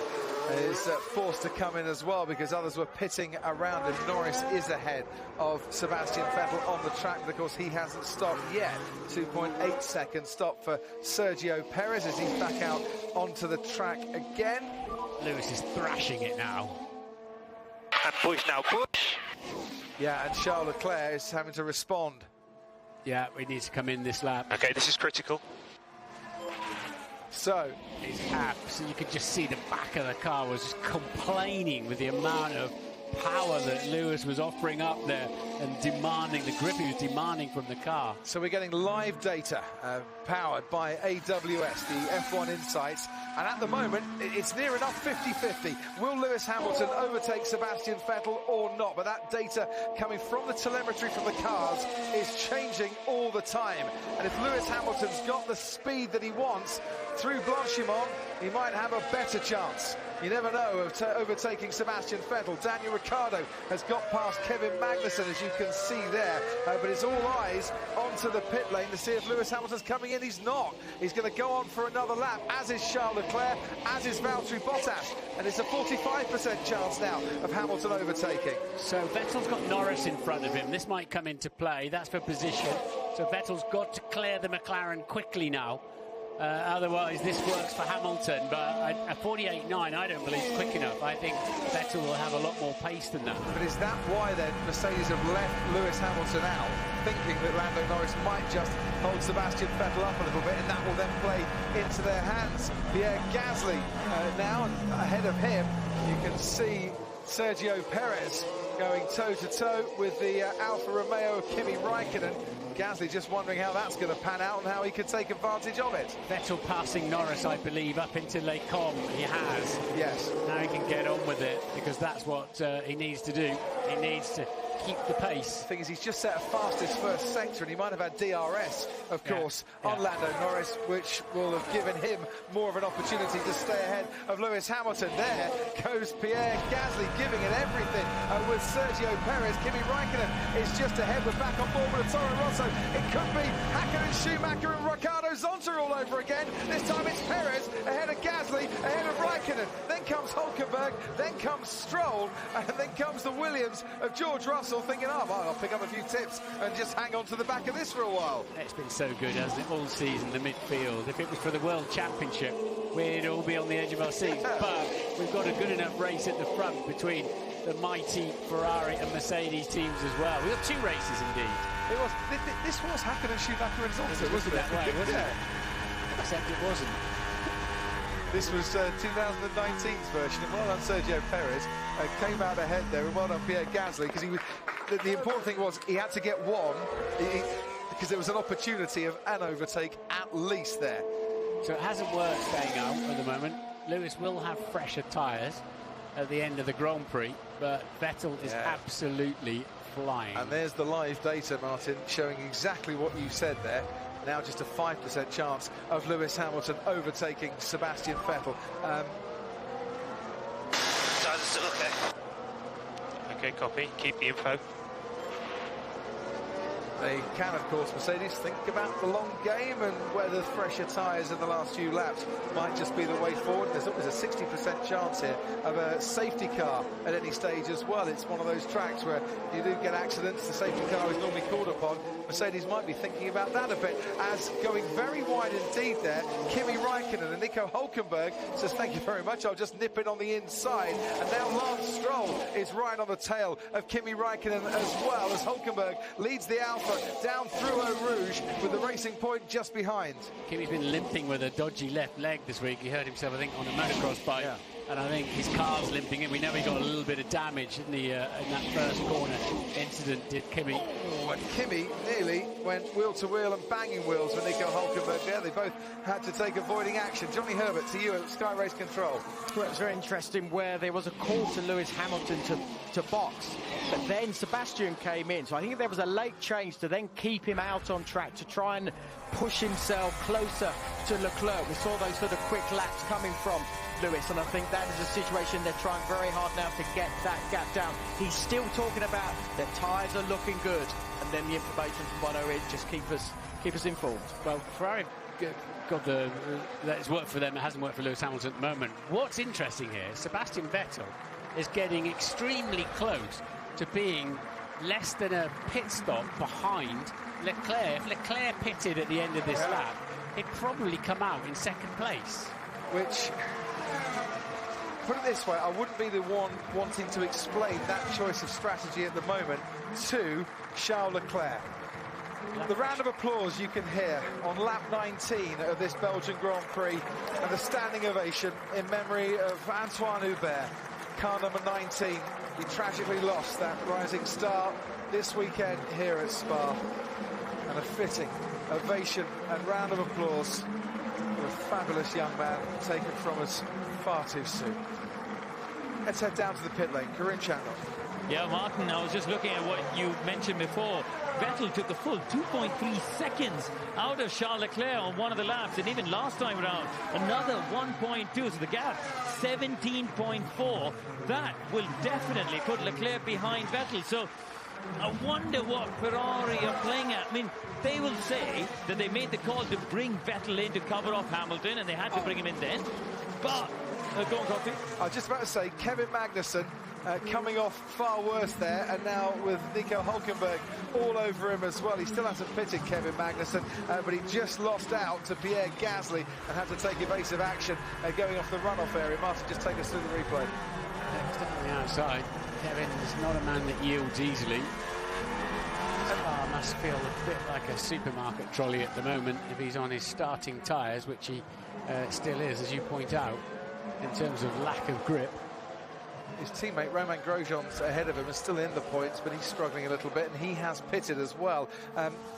is forced to come in as well because others were pitting around him. Norris is ahead of Sebastian Vettel on the track, but of course he hasn't stopped yet. 2.8 second stop for Sergio Perez as he's back out onto the track again. Lewis is thrashing it now. And push now, push. Yeah, and Charles Leclerc is having to respond. Yeah, we need to come in this lap. Okay, this is critical. So his abs, and you could just see the back of the car was just complaining with the amount of power that Lewis was offering up there and demanding, the grip he was demanding from the car. So we're getting live data powered by AWS, the F1 Insights, and at the moment it's near enough 50-50. Will Lewis Hamilton overtake Sebastian Vettel or not? But that data coming from the telemetry from the cars is changing all the time. And if Lewis Hamilton's got the speed that he wants through Blanchimont, he might have a better chance. You never know of overtaking Sebastian Vettel. Daniel Ricciardo has got past Kevin Magnussen, as you can see there. But it's all eyes onto the pit lane to see if Lewis Hamilton's coming in. He's not. He's going to go on for another lap, as is Charles Leclerc, as is Valtteri Bottas. And it's a 45% chance now of Hamilton overtaking. So Vettel's got Norris in front of him. This might come into play. That's for position. So Vettel's got to clear the McLaren quickly now. Otherwise, this works for Hamilton, but a 48.9 I don't believe is quick enough. I think Vettel will have a lot more pace than that. But is that why then Mercedes have left Lewis Hamilton out, thinking that Lando Norris might just hold Sebastian Vettel up a little bit, and that will then play into their hands? Pierre Gasly now ahead of him. You can see Sergio Perez going toe-to-toe with the Alfa Romeo of Kimi Raikkonen. Gasly just wondering how that's going to pan out and how he could take advantage of it. Vettel passing Norris, I believe, up into Les Combes. He has. Yes. Now he can get on with it because that's what he needs to do. He needs to keep the pace. The thing is, he's just set a fastest first sector, and he might have had DRS, of course, on Lando Norris, which will have given him more of an opportunity to stay ahead of Lewis Hamilton. There goes Pierre Gasly, giving it everything with Sergio Perez. Kimi Raikkonen is just ahead. We're back on board with a Toro Rosso. It could be Hakkinen, Schumacher and Ricciardo Zonta all over again. This time it's Perez ahead of Gasly, ahead of Raikkonen. Then comes Hülkenberg, then comes Stroll, and then comes the Williams of George Russell, thinking, oh, well, I'll pick up a few tips and just hang on to the back of this for a while. It's been so good, hasn't it, all season, the midfield. If it was for the World Championship, we'd all be on the edge of our seats. But we've got a good enough race at the front between the mighty Ferrari and Mercedes teams as well. We've got two races indeed. It was. This was Hakkinen, Schumacher and Zonta, wasn't it? That way, wasn't it? Except it wasn't. This was 2019's version, and well done Sergio Perez. Came out ahead there, and well done Pierre Gasly, because he was. The important thing was he had to get one, because there was an opportunity of an overtake at least there. So it hasn't worked staying out at the moment. Lewis will have fresher tyres at the end of the Grand Prix, but Vettel is absolutely flying. And there's the live data, Martin, showing exactly what you said there. Now just a 5% chance of Lewis Hamilton overtaking Sebastian Vettel. Still okay. Okay, copy. Keep the info. They can, of course, Mercedes, think about the long game and whether fresher tyres in the last few laps might just be the way forward. There's always a 60% chance here of a safety car at any stage as well. It's one of those tracks where you do get accidents, the safety car is normally called upon. Mercedes might be thinking about that a bit, as going very wide indeed there, Kimi Raikkonen and Nico Hülkenberg says, thank you very much, I'll just nip it on the inside. And now Lance Stroll is right on the tail of Kimi Raikkonen as well, as Hülkenberg leads the Alfa down through Eau Rouge with the Racing Point just behind. Kimi's been limping with a dodgy left leg this week. He hurt himself, I think, on a motocross bike. Yeah. And I think his car's limping, and we know he got a little bit of damage in that first corner incident, did Kimi. Oh, and Kimi nearly went wheel to wheel and banging wheels with Nico Hülkenberg there. They both had to take avoiding action. Johnny Herbert, to you at Sky Race Control. Well, it was very interesting where there was a call to Lewis Hamilton to box, but then Sebastian came in. So I think there was a late change to then keep him out on track, to try and push himself closer to Leclerc. We saw those sort of quick laps coming from Lewis, and I think that is a situation they're trying very hard now to get that gap down. He's still talking about their tyres are looking good, and then the information from Bono is just keep us informed. Well, Ferrari got that it's worked for them, it hasn't worked for Lewis Hamilton at the moment. What's interesting here, Sebastian Vettel is getting extremely close to being less than a pit stop behind Leclerc. If Leclerc pitted at the end of this lap, he'd probably come out in second place. Which, put it this way, I wouldn't be the one wanting to explain that choice of strategy at the moment to Charles Leclerc. The round of applause you can hear on lap 19 of this Belgian Grand Prix, and the standing ovation in memory of Antoine Hubert, car number 19. He tragically lost that rising star this weekend here at Spa. And a fitting ovation and round of applause for a fabulous young man taken from us far too soon. Let's head down to the pit lane. Corinne Chandler. Yeah, Martin, I was just looking at what you mentioned before. Vettel took a full 2.3 seconds out of Charles Leclerc on one of the laps, and even last time around, another 1.2, so the gap, 17.4. That will definitely put Leclerc behind Vettel, so I wonder what Ferrari are playing at. I mean, they will say that they made the call to bring Vettel in to cover off Hamilton, and they had to bring him in then, but... go on, Coffee. I was just about to say, Kevin Magnussen coming off far worse there, and now with Nico Hülkenberg all over him as well. He still hasn't pitted, Kevin Magnussen, but he just lost out to Pierre Gasly and had to take evasive action going off the runoff area. Martin, just take us through the replay. Next on the outside, Kevin is not a man that yields easily. His car must feel a bit like a supermarket trolley at the moment if he's on his starting tyres, which he still is, as you point out, in terms of lack of grip. His teammate Romain Grosjean's ahead of him and still in the points, but he's struggling a little bit, and he has pitted as well.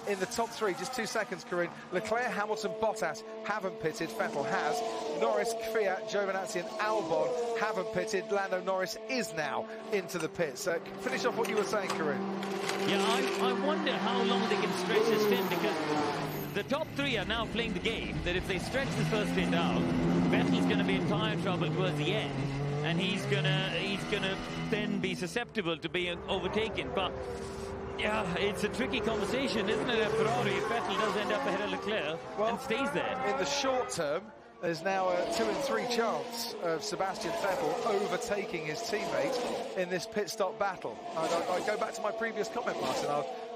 In the top three, just 2 seconds, Corinne, Leclerc, Hamilton, Bottas haven't pitted. Vettel has. Norris, Kvyat, Giovinazzi and Albon haven't pitted. Lando Norris is now into the pits. Finish off what you were saying, Corinne. Yeah, I wonder how long they can stretch this stint, because the top three are now playing the game that if they stretch the first stint out, Vettel's going to be in tyre trouble towards the end, and he's gonna then be susceptible to being overtaken. But yeah, it's a tricky conversation, isn't it, at Ferrari, if Vettel does end up ahead of Leclerc and stays there. In the short term, there's now a 2 in 3 chance of Sebastian Vettel overtaking his teammate in this pit stop battle. I go back to my previous comment, Martin.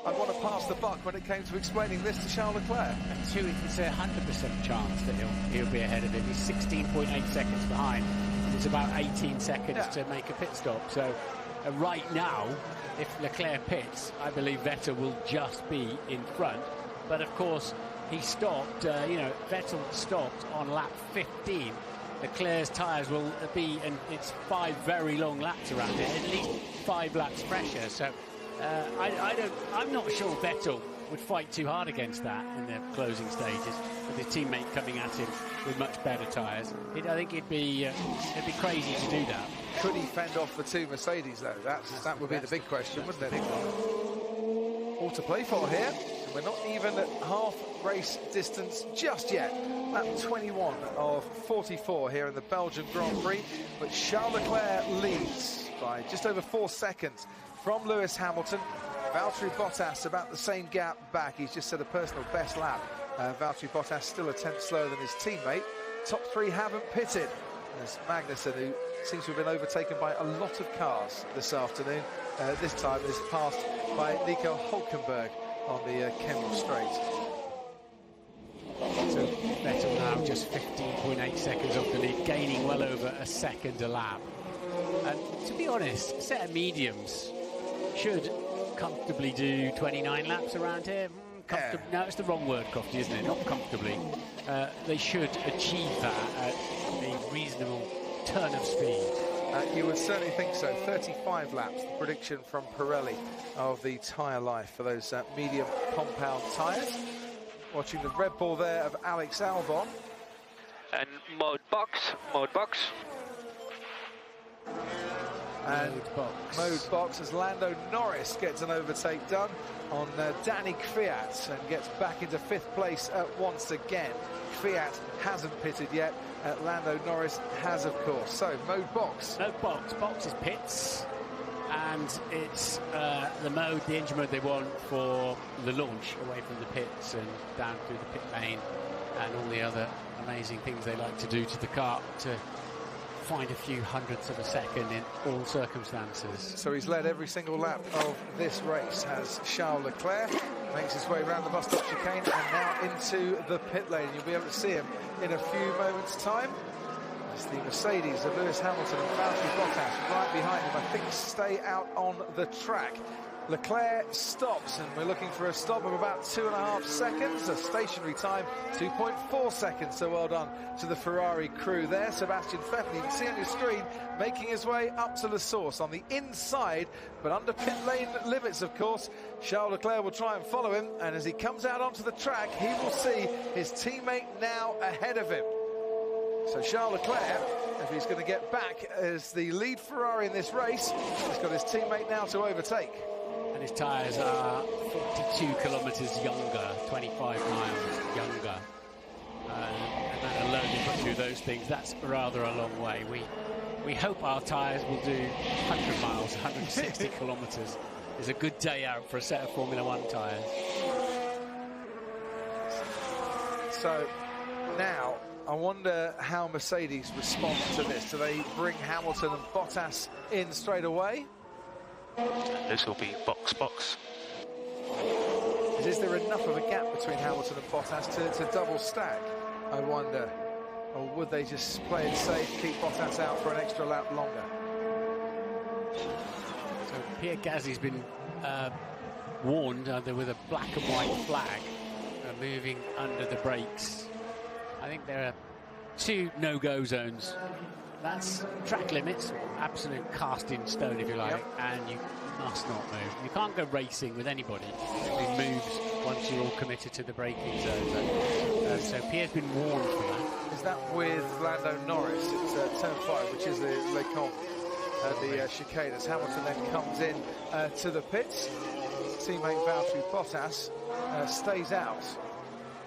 I want to pass the buck when it came to explaining this to Charles Leclerc. It's a 100% chance that he'll be ahead of him. He's 16.8 seconds behind. It's about 18 seconds to make a pit stop. So right now, if Leclerc pits, I believe Vettel will just be in front. But of course, he stopped, Vettel stopped on lap 15. Leclerc's tyres will be, and it's 5 very long laps around it, at least 5 laps fresher. So I'm not sure Vettel would fight too hard against that in the closing stages, with his teammate coming at him with much better tyres. I think it'd be crazy to do that. Could he fend off the 2 Mercedes, though? That would be the big question, wouldn't it? All to play for here. We're not even at half race distance just yet. Lap 21 of 44 here in the Belgian Grand Prix. But Charles Leclerc leads by just over 4 seconds from Lewis Hamilton. Valtteri Bottas about the same gap back. He's just set a personal best lap. Valtteri Bottas still a tenth slower than his teammate. Top 3 haven't pitted. There's Magnussen, who seems to have been overtaken by a lot of cars this afternoon. This time is passed by Nico Hülkenberg on the Kemmel Straight. So Vettel now just 15.8 seconds off the lead, gaining well over a second a lap. And to be honest, a set of mediums should comfortably do 29 laps around here. No, it's the wrong word, Crofty, isn't it? Not comfortably. They should achieve that at a reasonable turn of speed. You would certainly think so. 35 laps, the prediction from Pirelli of the tyre life for those medium compound tyres. Watching the Red Bull there of Alex Albon. And mode box. and mode box as Lando Norris gets an overtake done on Danny Kvyat and gets back into 5th place once again. Kvyat hasn't pitted yet. Lando Norris has, of course. So, mode box. Mode box. Box is pits. And it's the engine mode they want for the launch away from the pits and down through the pit lane and all the other amazing things they like to do to the car to find a few hundredths of a second in all circumstances. So he's led every single lap of this race, has Charles Leclerc. Makes his way around the bus stop chicane and now into the pit lane. You'll be able to see him in a few moments' time. As the Mercedes of Lewis Hamilton and Valtteri Bottas right behind him, I think, stay out on the track. Leclerc stops, and we're looking for a stop of about 2.5 seconds. A stationary time, 2.4 seconds. So well done to the Ferrari crew there. Sebastian Vettel, you can see on your screen, making his way up to the source on the inside, but under pit lane limits, of course. Charles Leclerc will try and follow him, and as he comes out onto the track, he will see his teammate now ahead of him. So Charles Leclerc, if he's going to get back as the lead Ferrari in this race, he's got his teammate now to overtake. And his tyres are 42 kilometres younger, 25 miles younger. And that alone, you put through those things, that's rather a long way. We hope our tyres will do 100 miles, 160 kilometres. It's a good day out for a set of Formula One tyres. So now, I wonder how Mercedes respond to this. Do they bring Hamilton and Bottas in straight away? This will be box. Is there enough of a gap between Hamilton and Bottas to double stack, I wonder? Or would they just play it safe, keep Bottas out for an extra lap longer? So Pierre Gasly's been warned with a black and white flag moving under the brakes. I think there are 2 no-go zones. That's track limits, absolute cast in stone, if you like, and you must not move. You can't go racing with anybody who moves once you're all committed to the braking zone. So Pierre's been warned for that. Is that with Lando Norris? It's turn 5, which is the Le Comte, the chicane, as Hamilton then comes in to the pits. Teammate Valtteri Bottas stays out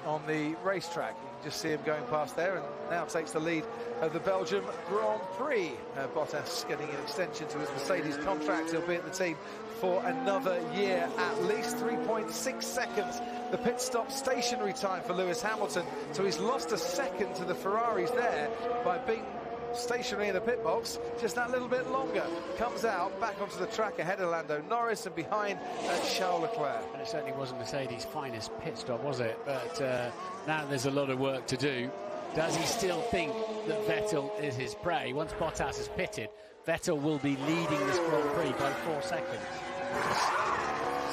on the racetrack. Just see him going past there and now takes the lead of the Belgium Grand Prix. Bottas getting an extension to his Mercedes contract. He'll be at the team for another year at least. 3.6 seconds. The pit stop stationary time for Lewis Hamilton. So he's lost a second to the Ferraris there by being stationary in the pit box. Just that little bit longer. Comes out back onto the track ahead of Lando Norris and behind Charles Leclerc. And it certainly wasn't Mercedes' finest pit stop, was it? But now there's a lot of work to do. Does he still think that Vettel is his prey? Once Bottas is pitted, Vettel will be leading this Grand Prix by 4 seconds.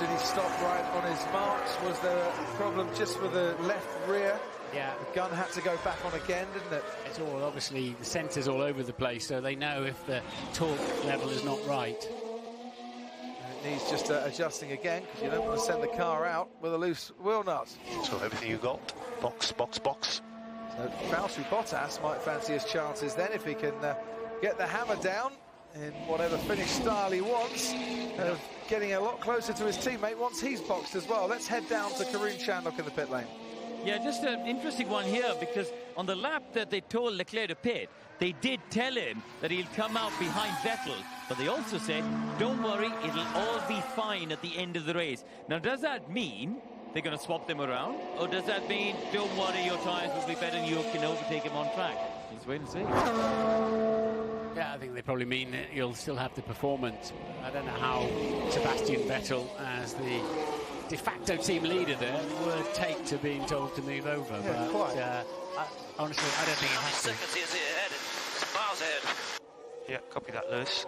Did he stop right on his marks? Was there a problem just with the left rear? Yeah. The gun had to go back on again, didn't it? It's all, obviously, the sensors all over the place, so they know if the torque level is not right. It needs just adjusting again, because you don't want to send the car out with a loose wheel nut. So everything you got, box. So Valtteri Bottas might fancy his chances then if he can get the hammer down in whatever finish style he wants, of getting a lot closer to his teammate once he's boxed as well. Let's head down to Karun Chandhok in the pit lane. Yeah, just an interesting one here, because on the lap that they told Leclerc to pit, they did tell him that he'll come out behind Vettel, but they also said, don't worry, it'll all be fine at the end of the race. Now, does that mean they're going to swap them around, or does that mean, don't worry, your tyres will be better and you can overtake him on track? Let's wait and see. Yeah, I think they probably mean that you'll still have the performance. I don't know how Sebastian Vettel, as the de facto team leader there, would take to being told to move over. Yeah, but honestly, I don't think it has to. Seconds is ahead. It's miles ahead. Yeah, copy that, Lewis.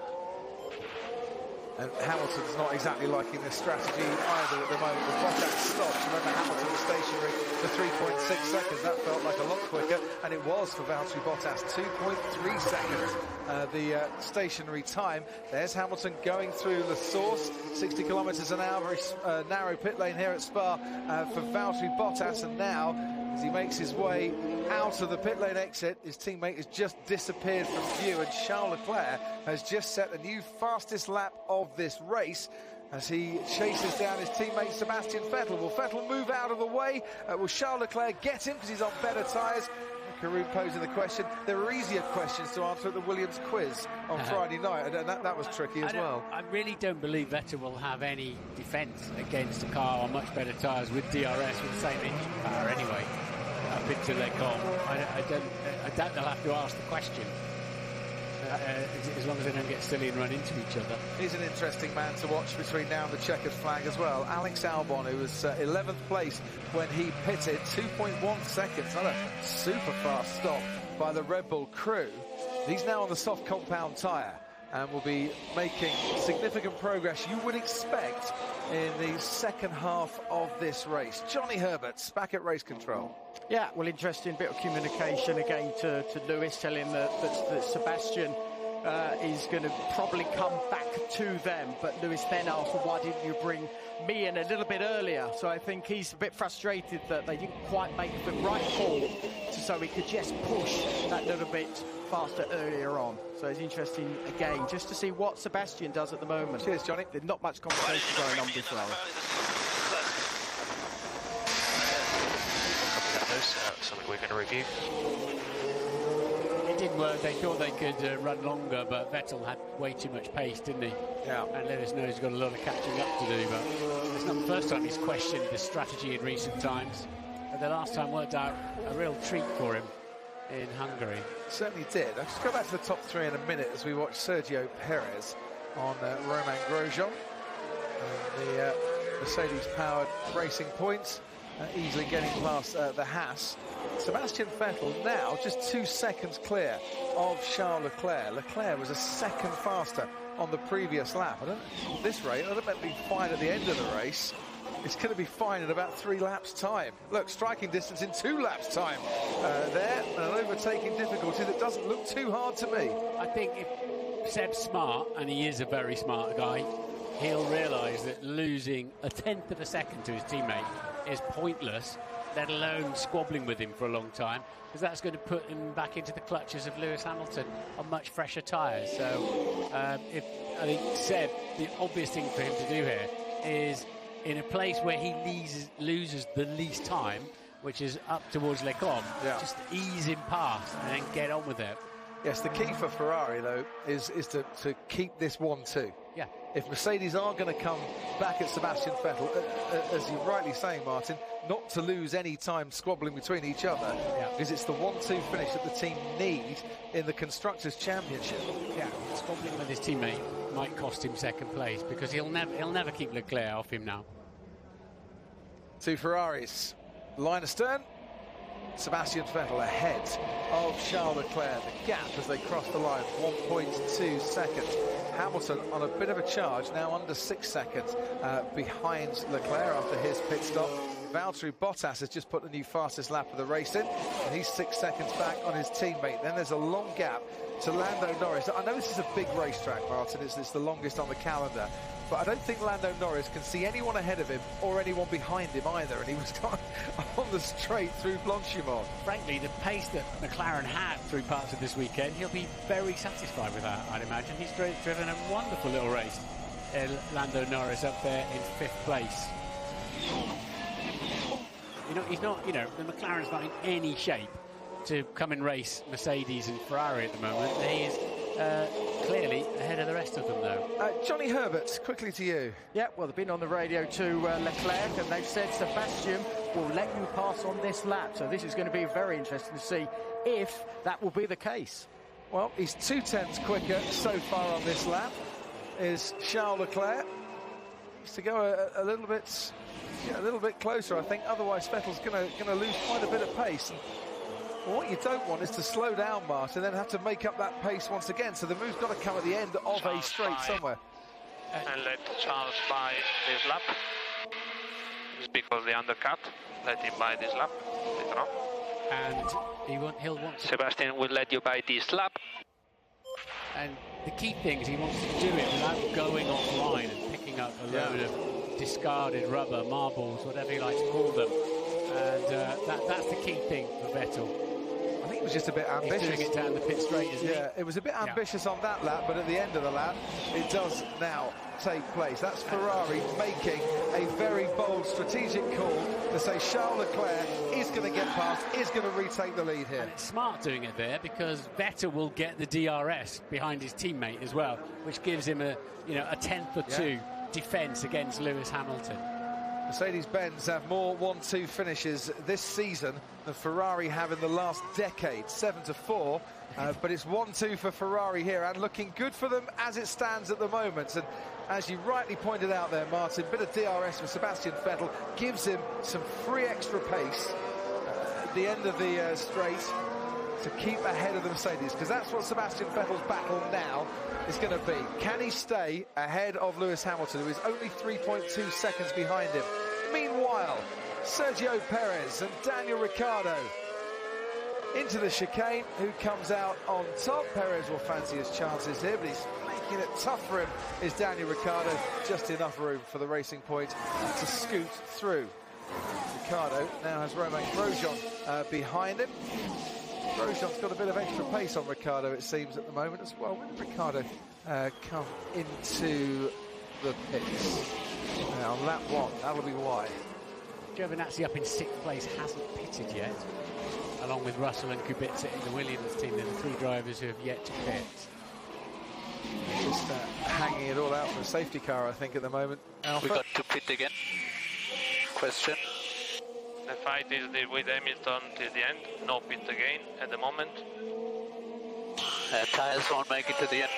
And Hamilton's not exactly liking this strategy either at the moment. The Bottas stops. Remember, Hamilton was stationary for 3.6 seconds. That felt like a lot quicker, and it was for Valtteri Bottas. 2.3 seconds, the stationary time. There's Hamilton going through the source. 60 kilometres an hour, very narrow pit lane here at Spa for Valtteri Bottas, and now As he makes his way out of the pit lane exit, his teammate has just disappeared from view, and Charles Leclerc has just set the new fastest lap of this race as he chases down his teammate Sebastian Vettel. Will Vettel move out of the way? Will Charles Leclerc get him because he's on better tyres? Karun posing the question. There are easier questions to answer at the Williams quiz on Friday night, and that was tricky as well. I really don't believe Vettel will have any defence against a car on much better tyres with DRS with the same engine power anyway. Up into Le Mans. I doubt they'll have to ask the question. As long as they don't get silly and run into each other. He's an interesting man to watch between now and the checkered flag as well. Alex Albon, who was 11th place when he pitted, 2.1 seconds. Not a super fast stop by the Red Bull crew. He's now on the soft compound tyre and will be making significant progress, you would expect, in the second half of this race. Johnny Herbert's back at race control. Yeah, well, interesting bit of communication again to Lewis, telling that Sebastian is going to probably come back to them. But Lewis then asked, well, why didn't you bring me in a little bit earlier? So I think he's a bit frustrated that they didn't quite make the right call so he could just push that little bit faster earlier on. So it's interesting again just to see what Sebastian does at the moment. Cheers, Johnny. There's not much conversation going on this round. Something we're going to review. It didn't work. They thought they could run longer, but Vettel had way too much pace, didn't he? Yeah. And Lewis knows he's got a lot of catching up to do, but it's not the first time he's questioned the strategy in recent times. The last time worked out a real treat for him in Hungary. Certainly did. I'll just go back to the top three in a minute as we watch Sergio Perez on Romain Grosjean. The Mercedes-powered Racing Points. Easily getting past the Haas. Sebastian Vettel now just 2 seconds clear of Charles Leclerc. Leclerc was a second faster on the previous lap. This rate, I don't think it'll be fine at the end of the race. It's going to be fine in about 3 laps' time. Look, striking distance in 2 laps' time there, and an overtaking difficulty that doesn't look too hard to me. I think if Seb's smart, and he is a very smart guy, he'll realise that losing a tenth of a second to his teammate is pointless, let alone squabbling with him for a long time, because that's going to put him back into the clutches of Lewis Hamilton on much fresher tyres. So I think Seb, the obvious thing for him to do here is, in a place where he loses the least time, which is up towards Le Mans, just ease him past and then get on with it. Yes, the key for Ferrari, though, is to keep this 1-2. Yeah. If Mercedes are going to come back at Sebastian Vettel, as you're rightly saying, Martin, not to lose any time squabbling between each other, because it's the 1-2 finish that the team need in the Constructors' Championship. Yeah, squabbling with his teammate might cost him second place, because he'll never keep Leclerc off him now. 2 Ferraris, line astern. Sebastian Vettel ahead of Charles Leclerc. The gap as they cross the line, 1.2 seconds. Hamilton on a bit of a charge, now under 6 seconds behind Leclerc after his pit stop. Valtteri Bottas has just put the new fastest lap of the race in, and he's 6 seconds back on his teammate. Then there's a long gap to Lando Norris. I know this is a big racetrack, Martin, it's the longest on the calendar, but I don't think Lando Norris can see anyone ahead of him or anyone behind him either, and he was on the straight through Blanchimont. Frankly, the pace that McLaren had through parts of this weekend, he'll be very satisfied with that, I'd imagine. He's driven a wonderful little race. Lando Norris up there in 5th place. He's not, the McLaren's not in any shape to come and race Mercedes and Ferrari at the moment. He is clearly ahead of the rest of them, though. Johnny Herbert, quickly to you. Yeah, well, they've been on the radio to Leclerc, and they've said Sebastian will let you pass on this lap. So this is going to be very interesting to see if that will be the case. Well, he's 2/10 quicker so far on this lap, is Charles Leclerc. He's to go a little bit closer, I think. Otherwise, Vettel's going to lose quite a bit of pace. Well, what you don't want is to slow down, Martin, and then have to make up that pace once again. So the move's got to come at the end of a straight somewhere. And let Charles buy this lap. Just before the undercut, let him buy this lap later on. And he'll want to... Sebastian will let you buy this lap. And the key thing is he wants to do it without going offline and picking up a load of discarded rubber, marbles, whatever you like to call them. And that's the key thing for Vettel. I think it was just a bit ambitious. He's doing it down the pit straight, isn't he? Yeah, it was a bit ambitious on that lap, but at the end of the lap, it does now take place. That's Ferrari making a very bold strategic call to say Charles Leclerc is going to get past, is going to retake the lead here. And it's smart doing it there because Vettel will get the DRS behind his teammate as well, which gives him a tenth or two defence against Lewis Hamilton. Mercedes-Benz have more 1-2 finishes this season than Ferrari have in the last decade, 7-4. But it's 1-2 for Ferrari here, and looking good for them as it stands at the moment. And as you rightly pointed out there, Martin, a bit of DRS for Sebastian Vettel gives him some free extra pace at the end of the straight to keep ahead of the Mercedes, because that's what Sebastian Vettel's battle now is going to be. Can he stay ahead of Lewis Hamilton, who is only 3.2 seconds behind him? Meanwhile, Sergio Perez and Daniel Ricciardo into the chicane. Who comes out on top? Perez will fancy his chances here, but he's making it tough for him, is Daniel Ricciardo. Just enough room for the Racing Point to scoot through. Ricciardo now has Romain Grosjean behind him. Grosjean's got a bit of extra pace on Ricciardo, it seems, at the moment as well. When did Ricciardo come into the pits? On lap 1, that'll be why. Giovinazzi up in 6th place hasn't pitted yet, along with Russell and Kubica in the Williams team. They're the 3 drivers who have yet to pit. Just hanging it all out for a safety car, I think, at the moment. Alpha. We got to pit again. Question. The fight is with Hamilton till the end. No pit again at the moment. Tires won't make it to the end.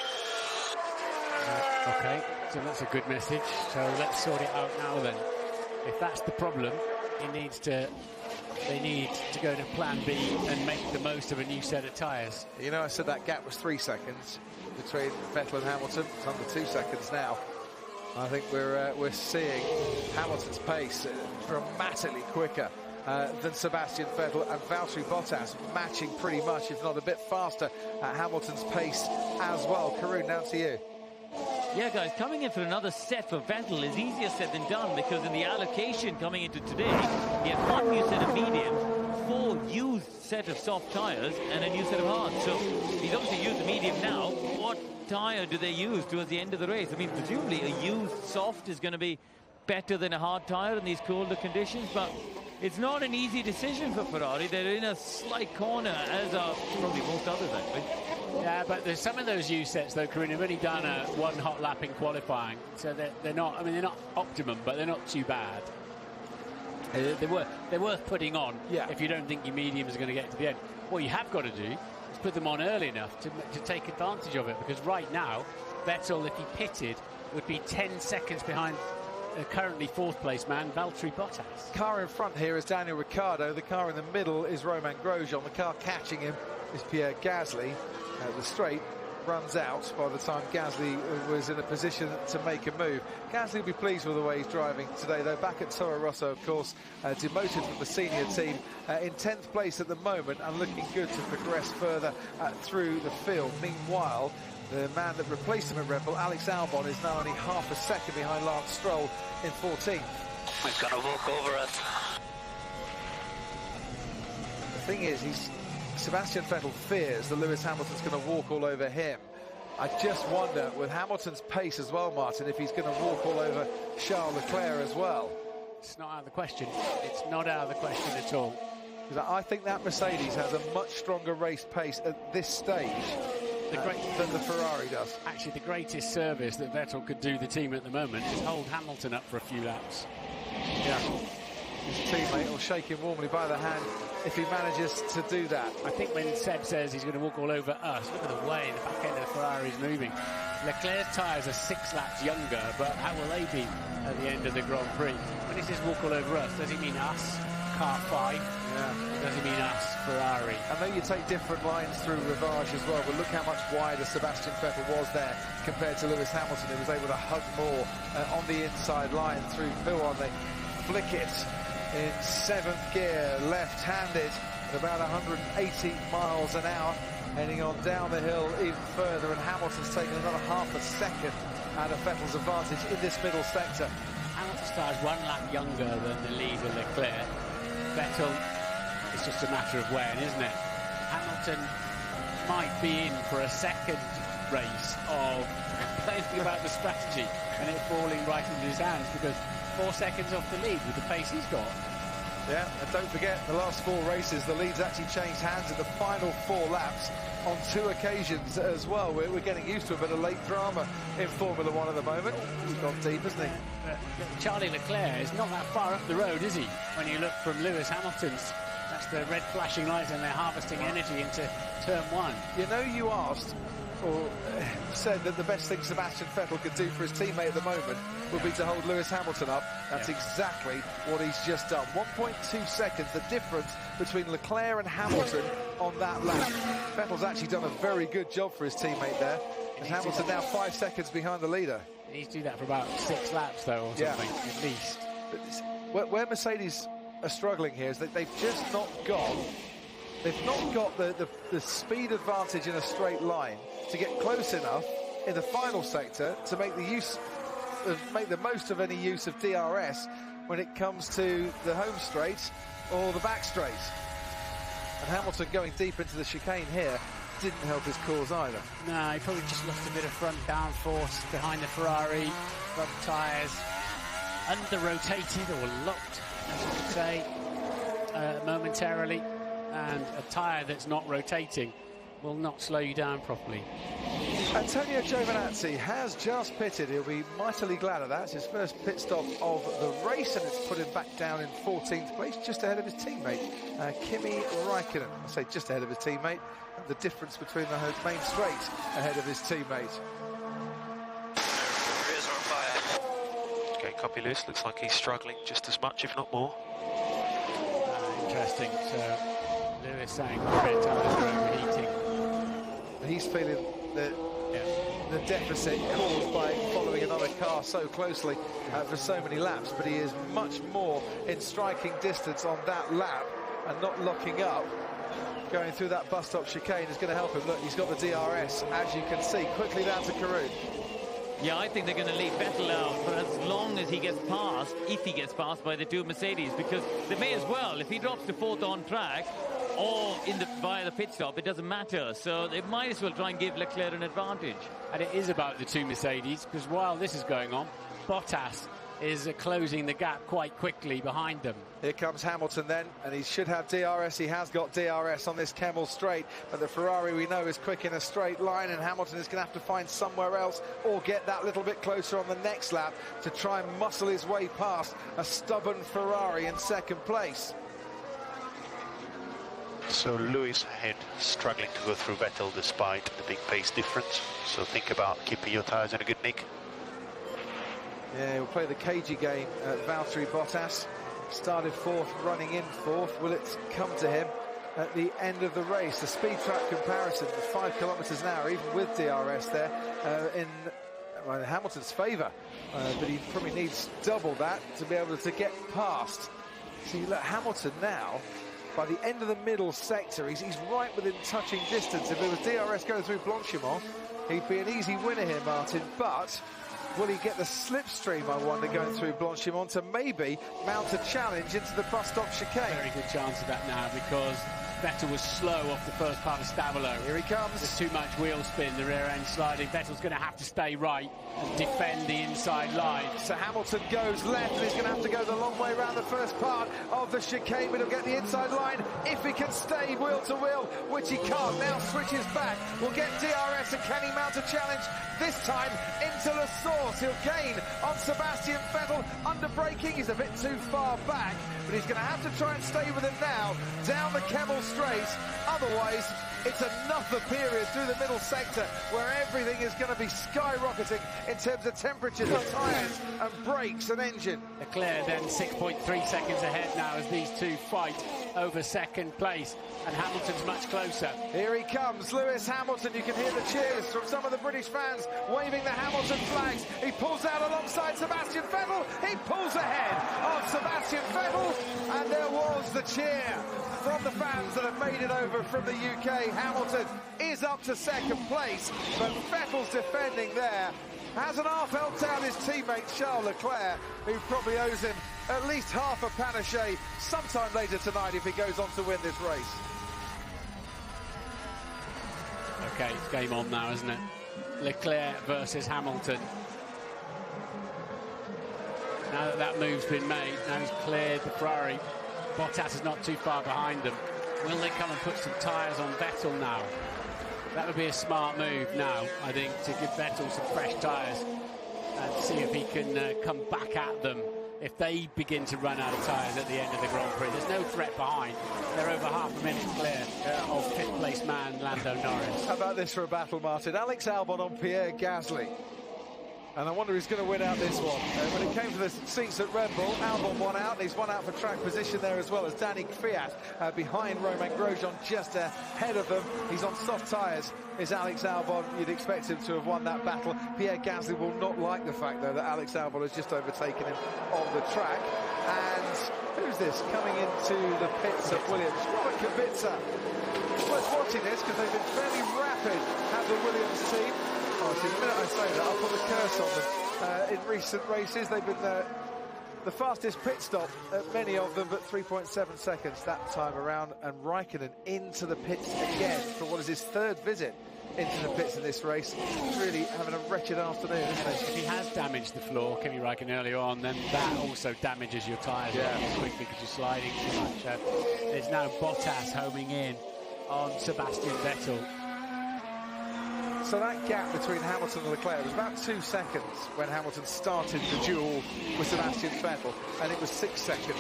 Okay, so that's a good message. So let's sort it out now then. If that's the problem, they need to go to plan B and make the most of a new set of tyres. You know, I said that gap was 3 seconds between Vettel and Hamilton. It's under 2 seconds now. I think we're seeing Hamilton's pace dramatically quicker than Sebastian Vettel, and Valtteri Bottas matching pretty much, if not a bit faster, at Hamilton's pace as well. Karun, now to you. Yeah, guys, coming in for another set for Vettel is easier said than done, because in the allocation coming into today, he had 1 new set of medium, 4 used set of soft tyres, and a new set of hard. So he's obviously used the medium now. What tyre do they use towards the end of the race? I mean, presumably a used soft is going to be better than a hard tyre in these colder conditions, but it's not an easy decision for Ferrari. They're in a slight corner, as are probably most others, actually. Yeah, but there's some of those used sets, though, Karun, have only done one hot lap in qualifying, so they're not. I mean, they're not optimum, but they're not too bad. They're worth putting on if you don't think your medium is going to get to the end. What you have got to do is put them on early enough to take advantage of it, because right now, Vettel, if he pitted, would be 10 seconds behind currently 4th place man, Valtteri Bottas. Car in front here is Daniel Ricciardo. The car in the middle is Romain Grosjean. The car catching him is Pierre Gasly. The straight runs out by the time Gasly was in a position to make a move. Gasly will be pleased with the way he's driving today, though. Back at Toro Rosso, of course, demoted from the senior team, in 10th place at the moment, and looking good to progress further through the field. Meanwhile, the man that replaced him at Red Bull, Alex Albon, is now only half a second behind Lance Stroll in 14th. He's going to walk over us. The thing is, Sebastian Vettel fears that Lewis Hamilton's going to walk all over him. I just wonder, with Hamilton's pace as well, Martin, if he's going to walk all over Charles Leclerc as well. It's not out of the question. It's not out of the question at all. I think that Mercedes has a much stronger race pace at this stage than the Ferrari does. Actually, the greatest service that Vettel could do the team at the moment is hold Hamilton up for a few laps. Yeah. His teammate will shake him warmly by the hand if he manages to do that. I think when Seb says he's going to walk all over us, look at the way the back end of the Ferrari is moving. Leclerc's tyres are 6 laps younger, but how will they be at the end of the Grand Prix? When he says walk all over us, does he mean us, car 5? Yeah. Or does he mean us, Ferrari? I know you take different lines through Rivage as well, but look how much wider Sebastian Vettel was there compared to Lewis Hamilton, who was able to hug more on the inside line through Pirwan. They flick it in 7th gear, left-handed, at about 180 miles an hour, heading on down the hill even further, and Hamilton's taken another half a second out of Vettel's advantage in this middle sector. Hamilton starts 1 lap younger than the leader Leclerc, Vettel, it's just a matter of when, isn't it? Hamilton might be in for a second race of complaining about the strategy and it falling right into his hands, because 4 seconds off the lead with the pace he's got. Yeah, and don't forget, the last 4 races, the lead's actually changed hands in the final 4 laps on 2 occasions as well. We're getting used to a bit of late drama in Formula One at the moment. He's gone deep, hasn't he? Charlie Leclerc is not that far up the road, is he? When you look from Lewis Hamilton's, that's the red flashing lights, and they're harvesting energy into turn 1. You know, you asked, or said that the best thing Sebastian Vettel could do for his teammate at the moment would be to hold Lewis Hamilton up. That's exactly what he's just done. 1.2 seconds, the difference between Leclerc and Hamilton on that lap. Vettel's actually done a very good job for his teammate there. And Hamilton now 5 seconds behind the leader. He needs to do that for about 6 laps, though, or something, at least. But where Mercedes are struggling here is that they've just not got... They've not got the speed advantage in a straight line to get close enough in the final sector to make the most of any use of DRS when it comes to the home straight or the back straight. And Hamilton going deep into the chicane here didn't help his cause either. No, he probably just lost a bit of front downforce behind the Ferrari. Front tyres under-rotated, or locked, as you could say, momentarily. And a tyre that's not rotating will not slow you down properly. Antonio Giovinazzi has just pitted. He'll be mightily glad of that. It's his first pit stop of the race, and it's put him back down in 14th place, just ahead of his teammate, Kimi Räikkönen. I say just ahead of his teammate, and the difference between the main straight ahead of his teammate. Okay, copy Lewis. Looks like he's struggling just as much, if not more. Interesting. So Lewis saying rear tyres are overheating. He's feeling the deficit caused by following another car so closely for so many laps, but he is much more in striking distance on that lap, and not locking up. Going through that bus stop chicane is going to help him. Look, he's got the DRS, as you can see, quickly down to Karun. Yeah, I think they're going to leave Vettel out for as long as he gets past, if he gets past by the 2 Mercedes, because they may as well, if he drops to 4th on track or via the pit stop, it doesn't matter. So they might as well try and give Leclerc an advantage. And it is about the 2 Mercedes, because while this is going on, Bottas is closing the gap quite quickly behind them. Here comes Hamilton then, and he should have DRS. He has got DRS on this Kemmel straight, but the Ferrari we know is quick in a straight line, and Hamilton is going to have to find somewhere else or get that little bit closer on the next lap to try and muscle his way past a stubborn Ferrari in 2nd place. So Lewis ahead, struggling to go through Vettel despite the big pace difference. So think about keeping your tyres in a good nick. Yeah, he'll play the cagey game at Valtteri Bottas. Started 4th, running in 4th. Will it come to him at the end of the race? The speed track comparison, the 5 kilometres an hour, even with DRS there, in Hamilton's favour. But he probably needs double that to be able to get past. So you look, Hamilton now, by the end of the middle sector, he's right within touching distance. If there was DRS going through Blanchimont, he'd be an easy winner here, Martin, but will he get the slipstream, I wonder, going through Blanchimont to maybe mount a challenge into the bus stop chicane? Very good chance of that now, because Vettel was slow off the first part of Stavelot. Here he comes. There's too much wheel spin, the rear end sliding. Vettel's going to have to stay right and defend the inside line. So Hamilton goes left, and he's going to have to go the long way around the first part of the chicane, but he'll get the inside line if he can stay wheel to wheel, which he can't. Now switches back, will get DRS, and can he mount a challenge? This time into the source. He'll gain on Sebastian Vettel. Under braking, he's a bit too far back, but he's going to have to try and stay with him now down the Kemmel straight. Otherwise, it's another period through the middle sector where everything is going to be skyrocketing in terms of temperatures of tyres and brakes and engine. Leclerc then 6.3 seconds ahead now as these two fight over 2nd place, and Hamilton's much closer. Here he comes, Lewis Hamilton. You can hear the cheers from some of the British fans waving the Hamilton flags. He pulls out alongside Sebastian Vettel. He pulls ahead of Sebastian Vettel, and there was the cheer from the fans that have made it over from the UK. Hamilton is up to 2nd place, but Vettel's defending there. Hasn't half helped out his teammate Charles Leclerc, who probably owes him at least half a panache sometime later tonight if he goes on to win this race. Okay, it's game on now, isn't it? Leclerc versus Hamilton. Now that that move's been made, now he's cleared the Ferrari. Bottas is not too far behind them. Will they come and put some tyres on Vettel now? That would be a smart move now, I think, to give Vettel some fresh tyres and see if he can come back at them if they begin to run out of tyres at the end of the Grand Prix. There's no threat behind. They're over half a minute clear of fifth-place man Lando Norris. How about this for a battle, Martin? Alex Albon on Pierre Gasly. And I wonder who's going to win out this one. When it came to the seats at Red Bull, Albon won out, and he's won out for track position there as well as Danny Kvyat behind Romain Grosjean, just ahead of them. He's on soft tyres, is Alex Albon. You'd expect him to have won that battle. Pierre Gasly will not like the fact, though, that Alex Albon has just overtaken him on the track. And who's this coming into the pits at Williams? Robert Kubica. Worth watching this because they've been fairly rapid at the Williams team. Oh, the minute I say that, I'll put the curse on them. In recent races, they've been the fastest pit stop at many of them, but 3.7 seconds that time around. And Raikkonen into the pits again for what is his third visit into the pits in this race. He's really having a wretched afternoon, isn't he? If he has damaged the floor, Kimi Raikkonen earlier on, then that also damages your tyres quickly because you're sliding too much. There's now Bottas homing in on Sebastian Vettel. So that gap between Hamilton and Leclerc was about 2 seconds when Hamilton started the duel with Sebastian Vettel, and it was 6 seconds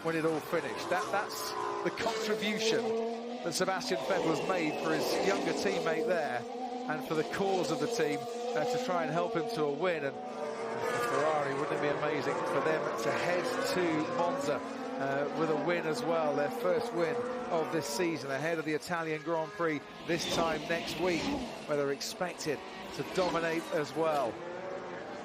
when it all finished. That's the contribution that Sebastian Vettel has made for his younger teammate there and for the cause of the team to try and help him to a win. And Ferrari, wouldn't it be amazing for them to head to Monza with a win as well, their first win of this season ahead of the Italian Grand Prix this time next week, where they're expected to dominate as well.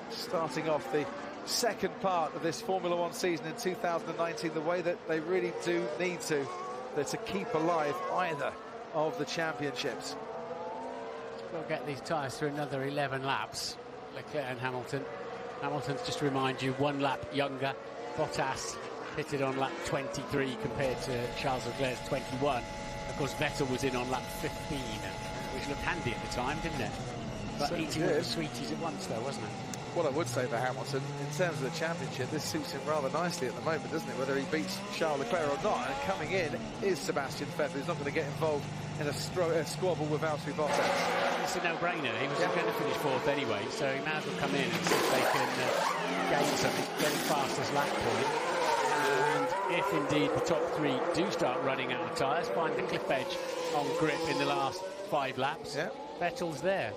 Starting off the second part of this Formula One season in 2019 the way that they really do need to keep alive either of the championships. We'll get these tyres through another 11 laps, Leclerc and Hamilton. Hamilton's, just to remind you, 1 lap younger. Bottas pitted on lap 23 compared to Charles Leclerc's 21. Of course, Vettel was in on lap 15, which looked handy at the time, didn't it? But eating all the sweeties at once, though, wasn't it? What I would say for Hamilton, in terms of the championship, this suits him rather nicely at the moment, doesn't it? Whether he beats Charles Leclerc or not. And coming in is Sebastian Vettel. He's not going to get involved in a squabble with Valtteri Bottas. It's a no-brainer. He was going to finish 4th anyway, so he might as well come in and see if they can gain something, get the fastest lap point. And if indeed the top 3 do start running out of tyres, find the cliff edge on grip in the last 5 laps, Vettel's there.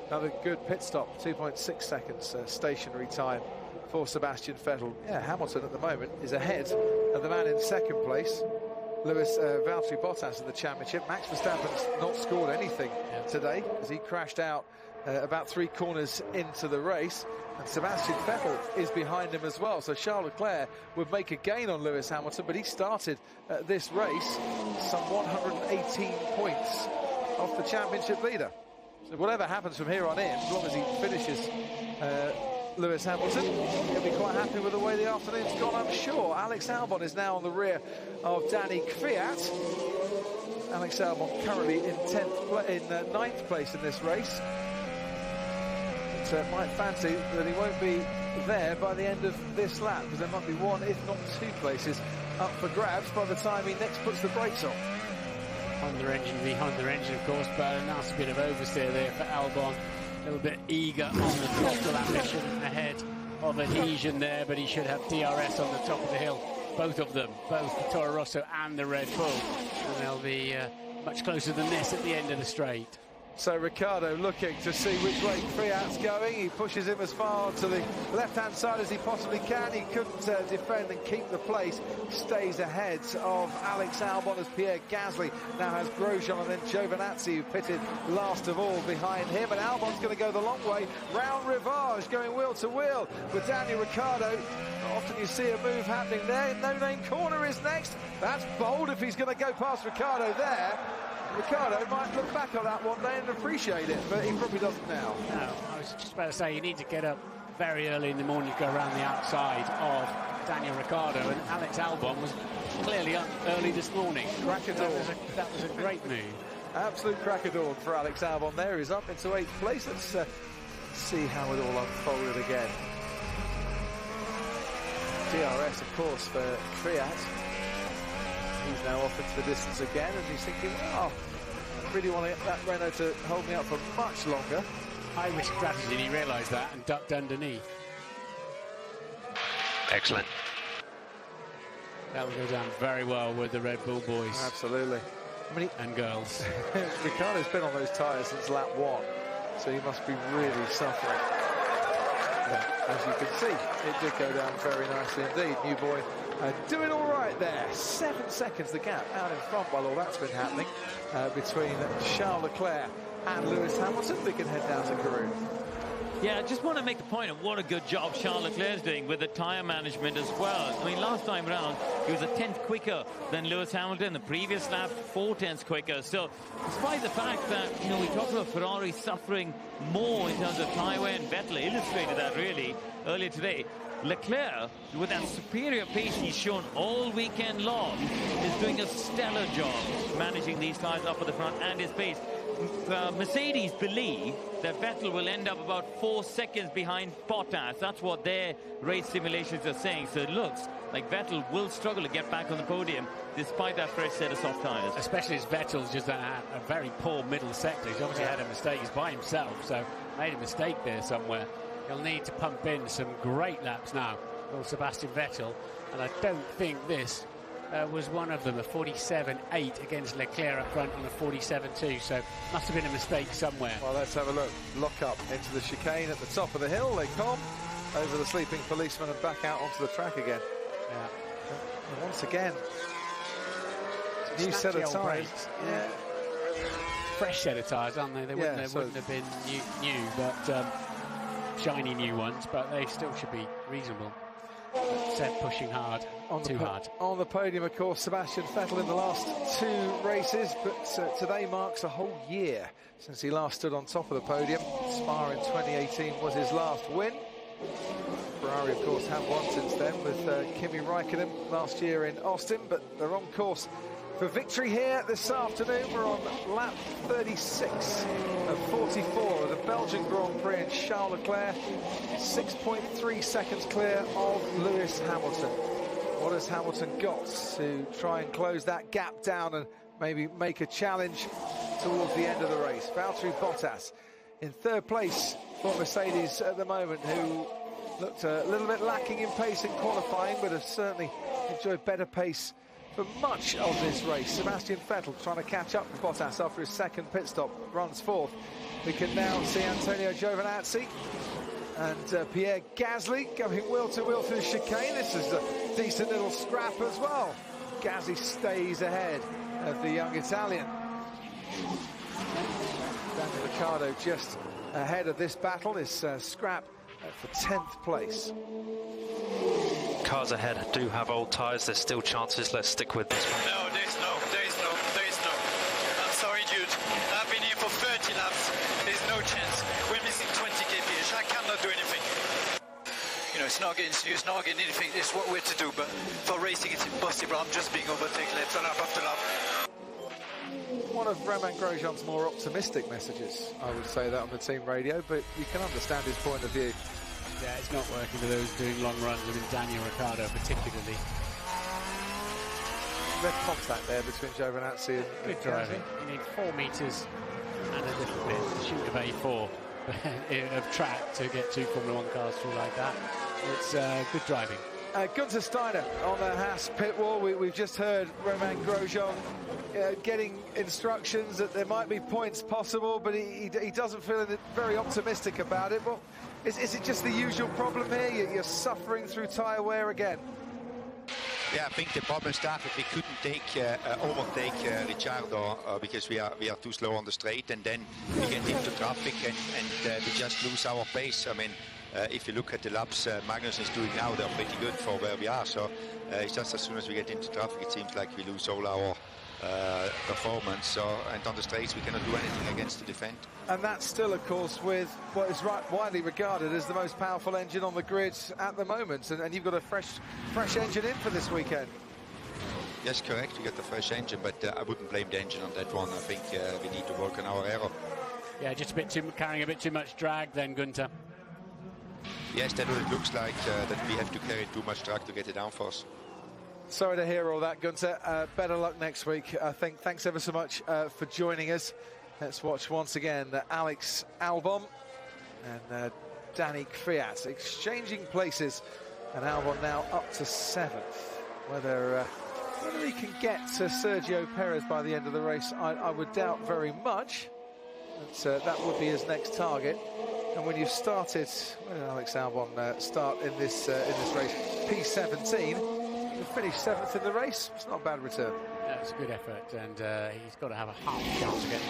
Another good pit stop, 2.6 seconds stationary time for Sebastian Vettel. Yeah, Hamilton at the moment is ahead of the man in second place, Valtteri Bottas in the championship. Max Verstappen's not scored anything today as he crashed out about 3 corners into the race. And Sebastian Vettel is behind him as well. So Charles Leclerc would make a gain on Lewis Hamilton, but he started this race some 118 points off the championship leader. So whatever happens from here on in, as long as he finishes Lewis Hamilton, he'll be quite happy with the way the afternoon's gone, I'm sure. Alex Albon is now on the rear of Danny Kvyat. Alex Albon currently in 9th place in this race. But might fancy that he won't be there by the end of this lap, because there might be 1, if not 2 places up for grabs by the time he next puts the brakes on. Honda engine v Honda engine, of course, but a nice bit of oversteer there for Albon. A little bit eager on the throttle ambition ahead of adhesion there, but he should have DRS on the top of the hill. Both of them, both the Toro Rosso and the Red Bull. And they'll be much closer than this at the end of the straight. So Ricciardo looking to see which way Kvyat's going. He pushes him as far to the left-hand side as he possibly can. He couldn't defend and keep the place. Stays ahead of Alex Albon as Pierre Gasly now has Grosjean and then Giovinazzi, who pitted last of all behind him. And Albon's going to go the long way. Round Rivage going wheel to wheel with Daniel Ricciardo. Often you see a move happening there. No Name Corner is next. That's bold if he's going to go past Ricciardo there. Ricciardo might look back on that one day and appreciate it, but he probably doesn't now. No, I was just about to say, you need to get up very early in the morning to go around the outside of Daniel Ricciardo, and Alex Albon was clearly up early this morning. Crack of dawn. That was a great move. Absolute crack of dawn for Alex Albon there. He's up into 8th place. Let's see how it all unfolded again. DRS, of course, for Kvyat. He's now off into the distance again, and he's thinking, oh, I really want to get that Renault to hold me up for much longer. High-risk strategy, and he realised that and ducked underneath. Excellent. That will go down very well with the Red Bull boys. Absolutely. I mean, and girls. Ricciardo's been on those tyres since lap 1, so he must be really suffering. Yeah, as you can see, it did go down very nicely indeed. New boy doing all right there. 7 seconds the gap out in front while all that's been happening between Charles Leclerc and Lewis Hamilton. We can head down to Karun. Yeah, I just want to make the point of what a good job Charles Leclerc is doing with the tyre management as well. I mean, last time round, he was a 10th quicker than Lewis Hamilton. The previous lap, 4 tenths quicker. So, despite the fact that, you know, we talked about Ferrari suffering more in terms of tyre wear, and Vettel illustrated that really earlier today, Leclerc, with that superior pace he's shown all weekend long, is doing a stellar job managing these tyres up at the front and his pace. Mercedes believe that Vettel will end up about 4 seconds behind Bottas. That's what their race simulations are saying. So it looks like Vettel will struggle to get back on the podium despite that fresh set of soft tyres. Especially as Vettel's just a very poor middle sector. He's obviously had a mistake. He's by himself, so made a mistake there somewhere. He'll need to pump in some great laps now, little Sebastian Vettel, and I don't think this was one of them. A 47.8 against Leclerc up front on a 47.2, so must have been a mistake somewhere. Well, let's have a look. Lock up into the chicane at the top of the hill. They come over the sleeping policeman and back out onto the track again. Yeah. And once again, new set of tyres. Yeah. Fresh set of tyres, aren't they? They wouldn't have been new, but shiny new ones, but they still should be reasonable. Said pushing hard, too hard. On the podium, of course, Sebastian Vettel in the last 2 races, but today marks a whole year since he last stood on top of the podium. Spa in 2018 was his last win. Ferrari, of course, have won since then with Kimi Raikkonen last year in Austin, but they're on course for victory here this afternoon. We're on lap 36 of 44 of the Belgian Grand Prix, and Charles Leclerc 6.3 seconds clear of Lewis Hamilton. What has Hamilton got to try and close that gap down and maybe make a challenge towards the end of the race? Valtteri Bottas in 3rd place for Mercedes at the moment, who looked a little bit lacking in pace in qualifying, but has certainly enjoyed better pace for much of this race. Sebastian Vettel trying to catch up with Bottas after his 2nd pit stop, runs 4th. We can now see Antonio Giovinazzi and Pierre Gasly going wheel to wheel through the chicane. This is a decent little scrap as well. Gasly stays ahead of the young Italian. Daniel Ricciardo just ahead of this battle. This scrap for 10th place. Cars ahead do have old tyres. There's still chances. Let's stick with this one. No, there is no. I'm sorry, dude. I've been here for 30 laps. There's no chance. We're missing 20 kph. I cannot do anything. You know, it's not getting serious, not getting anything. It's what we're to do, but for racing, it's impossible. I'm just being overtaken lap after lap. One of Romain Grosjean's more optimistic messages, I would say that on the team radio, but you can understand his point of view. Yeah, it's not working for those doing long runs, within Daniel Ricciardo particularly. Red contact there between Giovinazzi and good driving. You need 4 metres and a little bit to shoot of A4 of track to get 2 Formula 1 cars through like that. It's good driving. Gunther Steiner on the Haas pit wall. We've just heard Romain Grosjean getting instructions that there might be points possible, but he doesn't feel very optimistic about it. Well, is it just the usual problem here? You're suffering through tyre wear again? Yeah, I think the problem started. We couldn't overtake Ricciardo because we are too slow on the straight, and then we get into traffic and we just lose our pace. I mean, if you look at the laps Magnus is doing now, they're pretty good for where we are. So it's just as soon as we get into traffic, it seems like we lose all our performance. So, and on the straights we cannot do anything against the defend. And that's still, of course, with what is widely regarded as the most powerful engine on the grid at the moment. And you've got a fresh engine in for this weekend. Yes, correct. We got the fresh engine, but I wouldn't blame the engine on that one. I think we need to work on our aero. Yeah, just carrying a bit too much drag then, Gunther. Yes, that's what it looks like, that we have to carry too much drag to get it down for us. Sorry to hear all that, Gunther. Better luck next week. I think. Thanks ever so much for joining us. Let's watch once again Alex Albon and Danny Kvyat exchanging places, and Albon now up to 7th. Whether he can get to Sergio Perez by the end of the race, I would doubt very much. But that would be his next target. And when you've started, when did Alex Albon start in this race? P17. You finished 7th in the race. It's not a bad return. That's a good effort, and he's got to have a half chance to get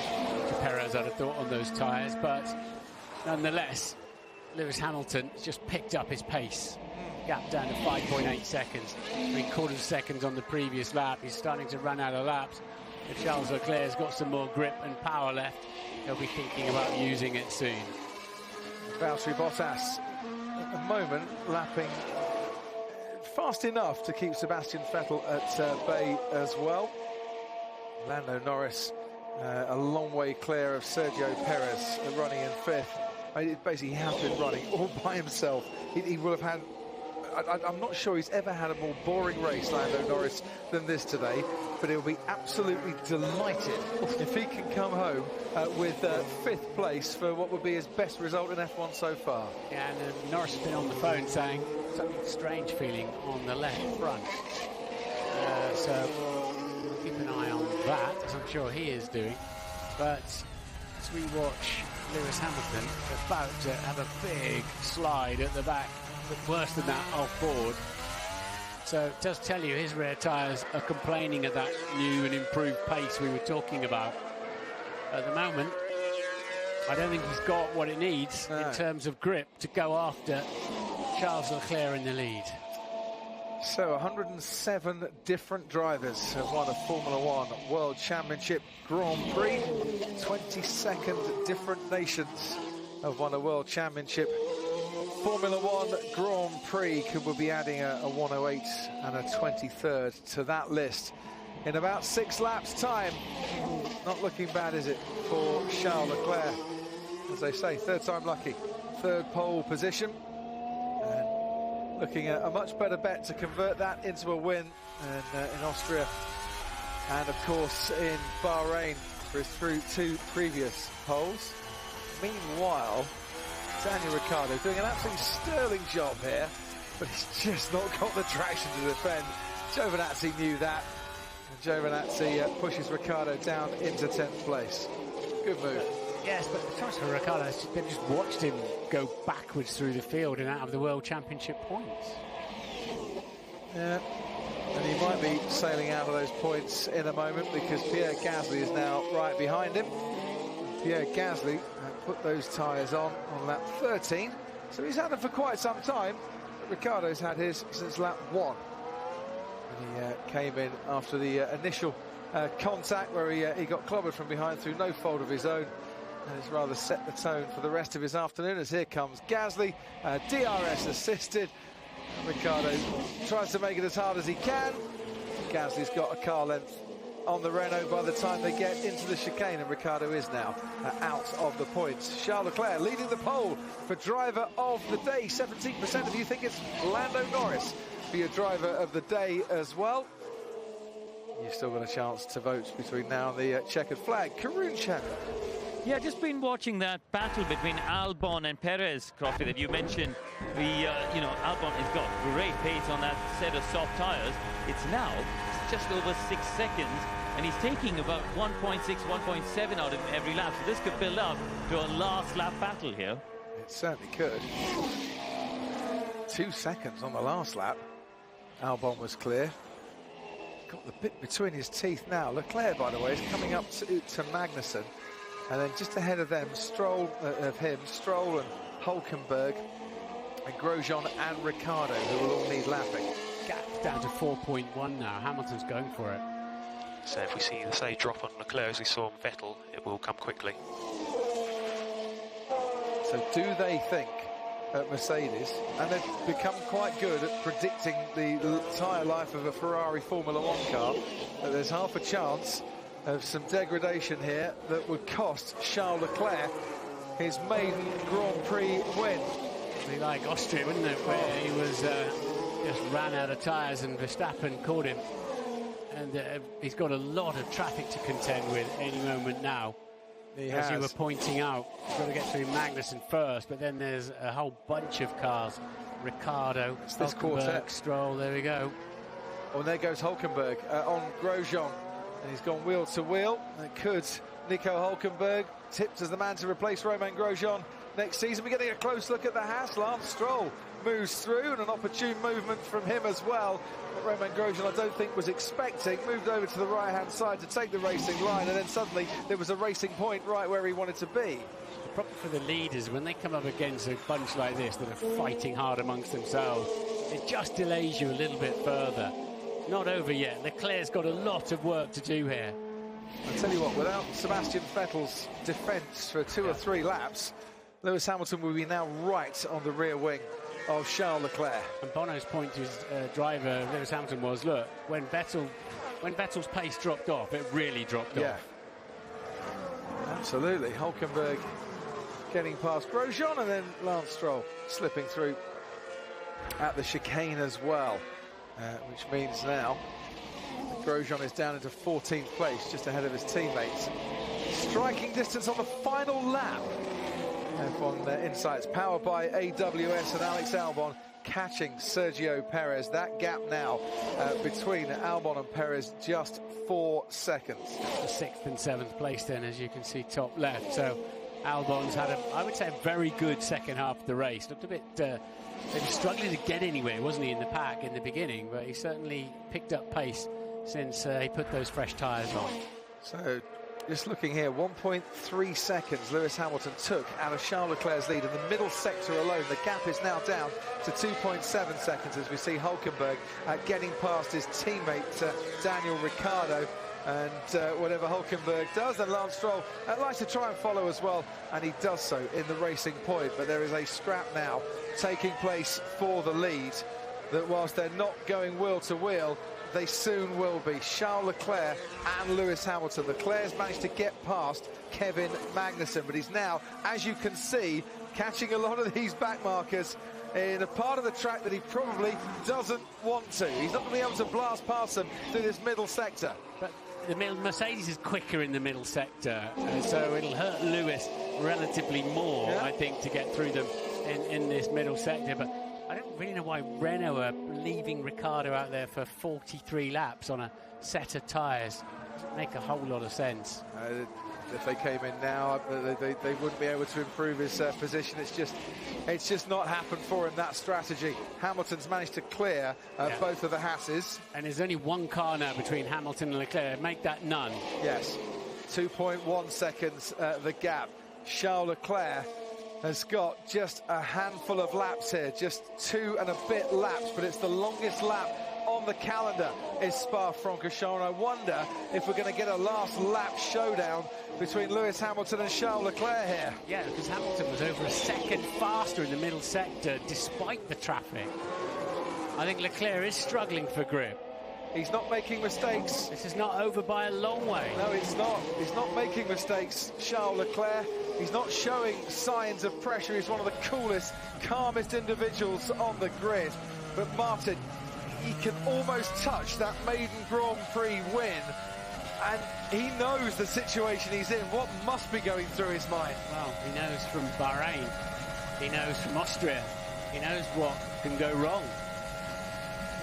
to Perez, I'd have thought, on those tyres. But nonetheless, Lewis Hamilton just picked up his pace. Gap down to 5.8 seconds, 3/4 seconds on the previous lap. He's starting to run out of laps. If Charles Leclerc's got some more grip and power left, he'll be thinking about using it soon. Valtteri Bottas at the moment lapping fast enough to keep Sebastian Vettel at bay as well. Lando Norris a long way clear of Sergio Perez running in 5th. Basically, he has been running all by himself. He will have had... I'm not sure he's ever had a more boring race, Lando Norris, than this today, but he'll be absolutely delighted if he can come home with 5th place for what would be his best result in F1 so far. Yeah, and Norris has been on the phone saying something strange feeling on the left front. So we'll keep an eye on that, as I'm sure he is doing. But as we watch Lewis Hamilton about to have a big slide at the back, but worse than that off board. So it does tell you his rear tyres are complaining at that new and improved pace we were talking about. At the moment, I don't think he's got what it needs in terms of grip to go after Charles Leclerc in the lead. So 107 different drivers have won a Formula One World Championship Grand Prix. 22nd different nations have won a World Championship Formula One Grand Prix. Could we be adding a 108 and a 23rd to that list in about 6 laps time? Not looking bad, is it, for Charles Leclerc? As they say, 3rd time lucky, 3rd pole position, and looking at a much better bet to convert that into a win in Austria, and of course in Bahrain for his 2 previous poles. Meanwhile, Daniel Ricciardo doing an absolutely sterling job here, but he's just not got the traction to defend. Giovinazzi knew that, and Giovinazzi pushes Ricciardo down into 10th place. Good move. Yes, but the choice for Ricciardo, they've just watched him go backwards through the field and out of the World Championship points. Yeah, and he might be sailing out of those points in a moment, because Pierre Gasly is now right behind him. Pierre Gasly put those tyres on lap 13, so he's had them for quite some time, but Ricciardo's had his since lap 1. And he came in after the initial contact where he got clobbered from behind through no fault of his own, and it's rather set the tone for the rest of his afternoon, as here comes Gasly, DRS assisted. Ricciardo tries to make it as hard as he can. Gasly's got a car length on the Renault by the time they get into the chicane, and Ricciardo is now out of the points. Charles Leclerc leading the poll for driver of the day. 17% of you think it's Lando Norris for your driver of the day as well. You've still got a chance to vote between now and the checkered flag. Karun Chan. Yeah, just been watching that battle between Albon and Perez, Crofty, that you mentioned. Albon has got great pace on that set of soft tyres. It's now just over 6 seconds, and he's taking about 1.6, 1.7 out of every lap. So this could build up to a last lap battle here. It certainly could. 2 seconds on the last lap. Albon was clear. Got the bit between his teeth now. Leclerc, by the way, is coming up to Magnussen. And then just ahead of them, Stroll and Hülkenberg, and Grosjean and Ricciardo, who will all need lapping. Gap down to 4.1 now. Hamilton's going for it. So if we see the same drop on Leclerc as we saw on Vettel, it will come quickly. So do they think at Mercedes, and they've become quite good at predicting the tyre life of a Ferrari Formula One car, that there's half a chance of some degradation here that would cost Charles Leclerc his maiden Grand Prix win? It'd be like Austria, wouldn't it, where he was just ran out of tyres and Verstappen caught him. And he's got a lot of traffic to contend with any moment now. As you were pointing out, he's got to get through Magnussen first, but then there's a whole bunch of cars. Ricardo, Hulkenberg, Stroll, there we go. Oh, and there goes Hulkenberg on Grosjean, and he's gone wheel to wheel. And could Nico Hulkenberg, tipped as the man to replace Romain Grosjean next season? We're getting a close look at the Haas. Lance Stroll moves through, and an opportune movement from him as well. But Romain Grosjean, I don't think, was expecting. Moved over to the right-hand side to take the racing line, and then suddenly there was a racing point right where he wanted to be. The problem for the leaders, when they come up against a bunch like this that are fighting hard amongst themselves, it just delays you a little bit further. Not over yet. Leclerc's got a lot of work to do here. I'll tell you what, without Sebastian Vettel's defence for 2 or 3 laps, Lewis Hamilton will be now right on the rear wing of Charles Leclerc. And Bono's point to his driver, Lewis Hamilton, was, look, when Vettel's pace dropped off, it really dropped off. Absolutely. Hulkenberg getting past Grosjean, and then Lance Stroll slipping through at the chicane as well, which means now Grosjean is down into 14th place, just ahead of his teammates. Striking distance on the final lap. F1 Insights, powered by AWS, and Alex Albon catching Sergio Perez. That gap now between Albon and Perez, just 4 seconds. The 6th and 7th place then, as you can see top left. So Albon's had, I would say, a very good second half of the race. Looked a bit maybe struggling to get anywhere, wasn't he, in the pack in the beginning, but he certainly picked up pace since he put those fresh tyres on. So just looking here, 1.3 seconds Lewis Hamilton took out of Charles Leclerc's lead in the middle sector alone. The gap is now down to 2.7 seconds as we see Hulkenberg getting past his teammate Daniel Ricciardo. And whatever Hulkenberg does, and Lance Stroll likes to try and follow as well, and he does so in the racing point. But there is a scrap now taking place for the lead, that whilst they're not going wheel to wheel, they soon will be. Charles Leclerc and Lewis Hamilton. Leclerc's managed to get past Kevin Magnussen, but he's now, as you can see, catching a lot of these back markers in a part of the track that he probably doesn't want to. He's not going to be able to blast past them through this middle sector. But the Mercedes is quicker in the middle sector, so it'll hurt Lewis relatively more, I think, to get through them in this middle sector. But I don't really know why Renault are leaving Ricciardo out there for 43 laps on a set of tyres. Doesn't make a whole lot of sense. If they came in now, they wouldn't be able to improve his position. It's just not happened for him, that strategy. Hamilton's managed to clear both of the Haas's. And there's only one car now between Hamilton and Leclerc. Make that none. Yes, 2.1 seconds the gap. Charles Leclerc has got just a handful of laps here, just 2 and a bit laps, but it's the longest lap on the calendar is Spa-Francorchamps. I wonder if we're going to get a last lap showdown between Lewis Hamilton and Charles Leclerc here. Yeah, because Hamilton was over a second faster in the middle sector despite the traffic. I think Leclerc is struggling for grip. He's not making mistakes. This is not over by a long way. No, it's not. He's not making mistakes, Charles Leclerc. He's not showing signs of pressure. He's one of the coolest, calmest individuals on the grid. But Martin, he can almost touch that maiden Grand Prix win. And he knows the situation he's in. What must be going through his mind? Well, he knows from Bahrain. He knows from Austria. He knows what can go wrong.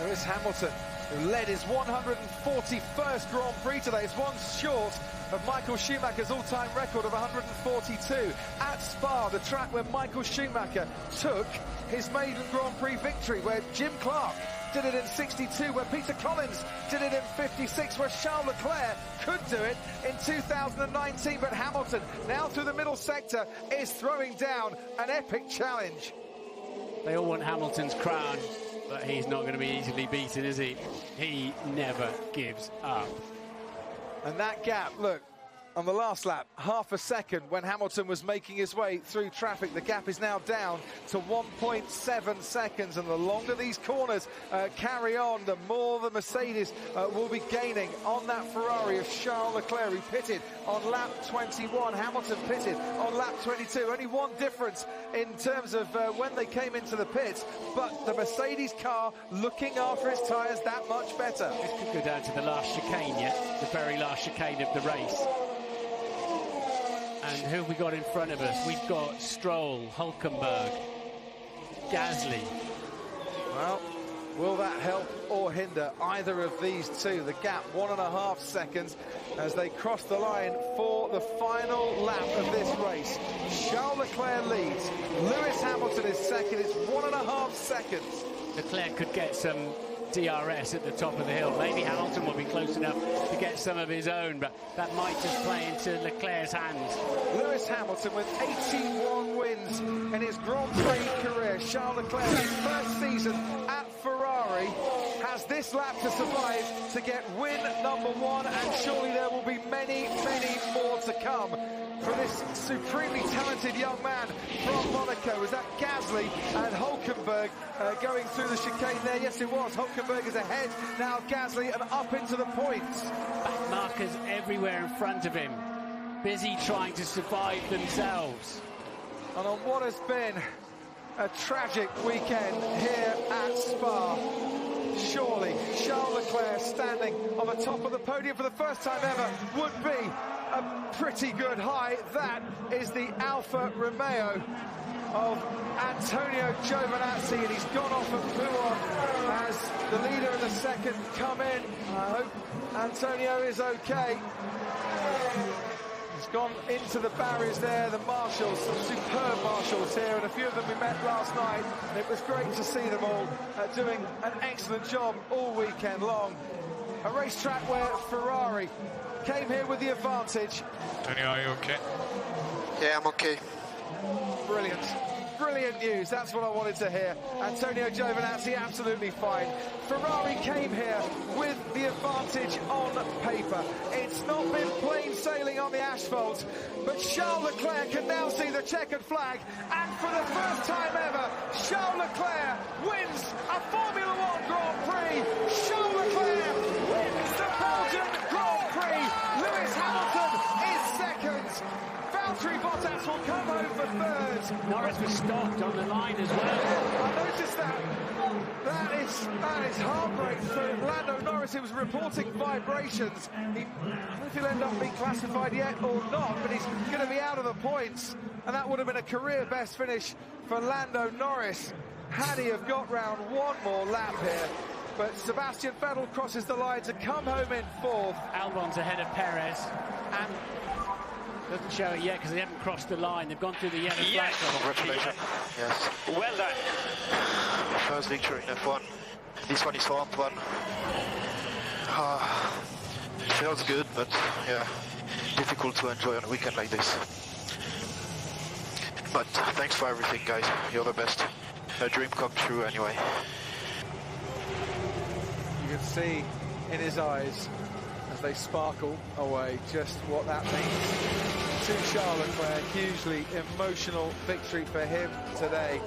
Lewis Hamilton, who led his 141st Grand Prix today. It's one short of Michael Schumacher's all-time record of 142 at Spa, the track where Michael Schumacher took his maiden Grand Prix victory, where Jim Clark did it in 62, where Peter Collins did it in 56, where Charles Leclerc could do it in 2019, but Hamilton, now through the middle sector, is throwing down an epic challenge. They all want Hamilton's crown, but he's not going to be easily beaten, is he? He never gives up. And that gap, look, on the last lap, half a second when Hamilton was making his way through traffic. The gap is now down to 1.7 seconds, and the longer these corners carry on, the more the Mercedes will be gaining on that Ferrari of Charles Leclerc, who pitted on lap 21. Hamilton pitted on lap 22. Only one difference in terms of when they came into the pits, but the Mercedes car looking after its tyres that much better. This could go down to the last chicane, yeah? The very last chicane of the race. And who have we got in front of us? We've got Stroll, Hülkenberg, Gasly. Well, will that help or hinder either of these two? The gap, 1.5 seconds as they cross the line for the final lap of this race. Charles Leclerc leads. Lewis Hamilton is second. It's 1.5 seconds. Leclerc could get some DRS at the top of the hill. Maybe Hamilton will be close enough to get some of his own, but that might just play into Leclerc's hands. Lewis Hamilton with 81 wins in his Grand Prix career. Charles Leclerc, his first season at Ferrari, has this lap to survive to get win number 1, and surely there will be many, many more to come for this supremely talented young man from Monaco. Was that Gasly and Hülkenberg going through the chicane there? Yes, it was. Hülkenberg is ahead now, Gasly, and up into the points. Back markers everywhere in front of him, busy trying to survive themselves. And on what has been a tragic weekend here at Spa, surely Charles Leclerc standing on the top of the podium for the first time ever would be a pretty good high. That is the Alfa Romeo of Antonio Giovinazzi, and he's gone off at Podium as the leader of the second come in. I hope Antonio is okay. He's gone into the barriers there, the marshals, some superb marshals here, and a few of them we met last night. It was great to see them all doing an excellent job all weekend long. A racetrack where Ferrari came here with the advantage. Antonio, are you okay? Yeah, I'm okay. Brilliant. Brilliant news. That's what I wanted to hear. Antonio Giovinazzi absolutely fine. Ferrari came here with the advantage on paper. It's not been plain sailing on the asphalt, but Charles Leclerc can now see the checkered flag, and for the first time ever, Charles Leclerc wins a Formula 1 Grand Prix. Charles Leclerc wins the Belgian Grand Prix. Lewis Hamilton is second. Valtteri Bottas will come home for third. Norris was stopped on the line as well. I noticed that. That is heartbreak for Lando Norris. He was reporting vibrations. I don't know if he'll end up being classified yet or not, but he's going to be out of the points. And that would have been a career best finish for Lando Norris had he have got round one more lap here. But Sebastian Vettel crosses the line to come home in fourth. Albon's ahead of Perez, and doesn't show it yet because they haven't crossed the line. They've gone through the yellow flag. Congratulations. Yes. Well done. First victory in F1. This one is fourth one. It feels good, but yeah, difficult to enjoy on a weekend like this. But thanks for everything, guys. You're the best. A dream come true anyway. You can see in his eyes as they sparkle away just what that means to Charles Leclerc. Hugely emotional victory for him today.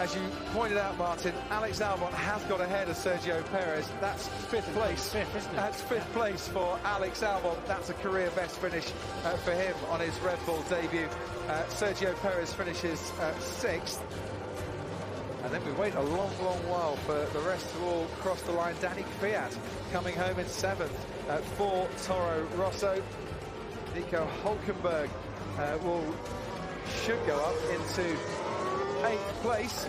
As you pointed out, Martin, Alex Albon has got ahead of Sergio Perez. That's fifth place. Fifth, isn't it? That's fifth place for Alex Albon. That's a career best finish for him on his Red Bull debut. Sergio Perez finishes sixth. And then we wait a long, long while for the rest to all cross the line. Danny Kvyat coming home in seventh for Toro Rosso. Nico Hülkenberg should go up into 8th place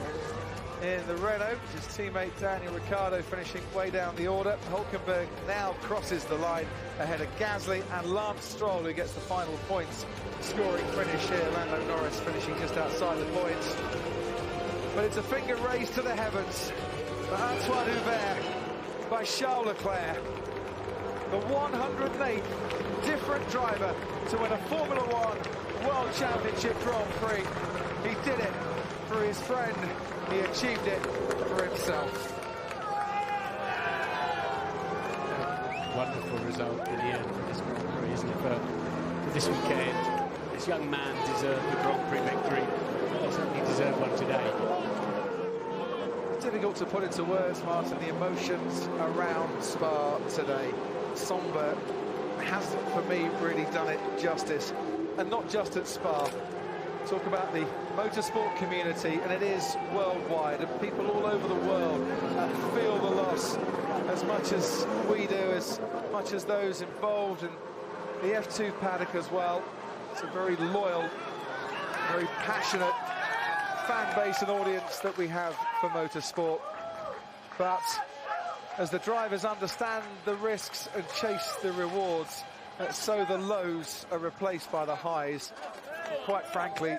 in the Renault. His teammate Daniel Ricciardo finishing way down the order. Hülkenberg now crosses the line ahead of Gasly and Lance Stroll, who gets the final points scoring finish here. Lando Norris finishing just outside the points. But it's a finger raised to the heavens for Antoine Hubert by Charles Leclerc. The 108th different driver to win a Formula 1 World Championship Grand Prix. He did it for his friend. He achieved it for himself. wonderful result in the end for this Grand Prix, isn't it? For this weekend, this young man deserved the Grand Prix victory. He certainly deserved one today. Difficult to put into words, Martin, the emotions around Spa today. Somber hasn't, for me, really done it justice. And not just at Spa. Talk about the motorsport community, and it is worldwide, and people all over the world feel the loss as much as we do, as much as those involved in the F2 paddock as well. It's a very loyal, very passionate fan base and audience that we have for motorsport. But as the drivers understand the risks and chase the rewards, so the lows are replaced by the highs. And quite frankly,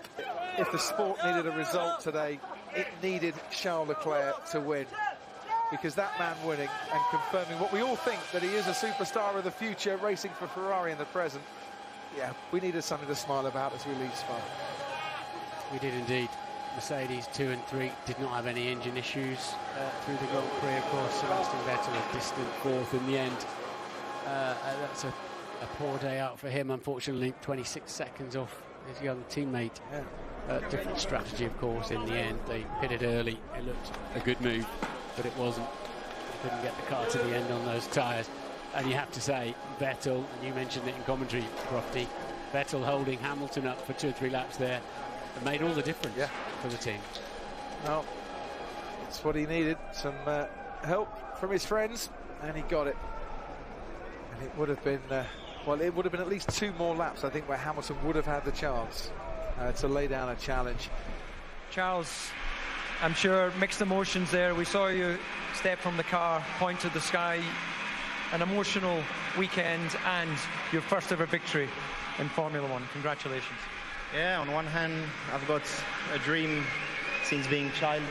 if the sport needed a result today, it needed Charles Leclerc to win. Because that man winning and confirming what we all think, that he is a superstar of the future, racing for Ferrari in the present. Yeah, we needed something to smile about as we leave Spa. We did indeed. Mercedes 2 and 3 did not have any engine issues through the Grand Prix. Of course, Sebastian Vettel a distant fourth in the end. That's a poor day out for him, unfortunately. 26 seconds off his young teammate. Different strategy, of course, in the end. They pitted early. It looked a good move, but it wasn't. They couldn't get the car to the end on those tyres. And you have to say, Vettel, and you mentioned it in commentary, Crofty, Vettel holding Hamilton up for 2 or 3 laps there, it made all the difference for the team. Well, that's what he needed, some help from his friends, and he got it. And it would have been, well, it would have been at least 2 more laps, I think, where Hamilton would have had the chance to lay down a challenge. Charles, I'm sure mixed emotions there. We saw you step from the car, point to the sky. An emotional weekend and your first ever victory in Formula One. Congratulations. Yeah, on one hand, I've got a dream since being a child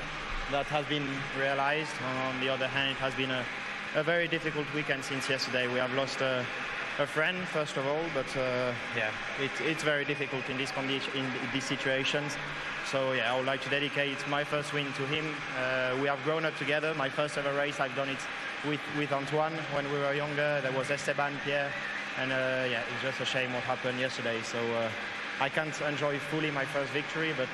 that has been realized. On the other hand, it has been a very difficult weekend since yesterday. We have lost a friend, first of all, but yeah, it's very difficult in these situations. So yeah, I would like to dedicate my first win to him. We have grown up together. My first ever race, I've done it with Antoine when we were younger. There was Esteban, Pierre, and yeah, it's just a shame what happened yesterday. So I can't enjoy fully my first victory, but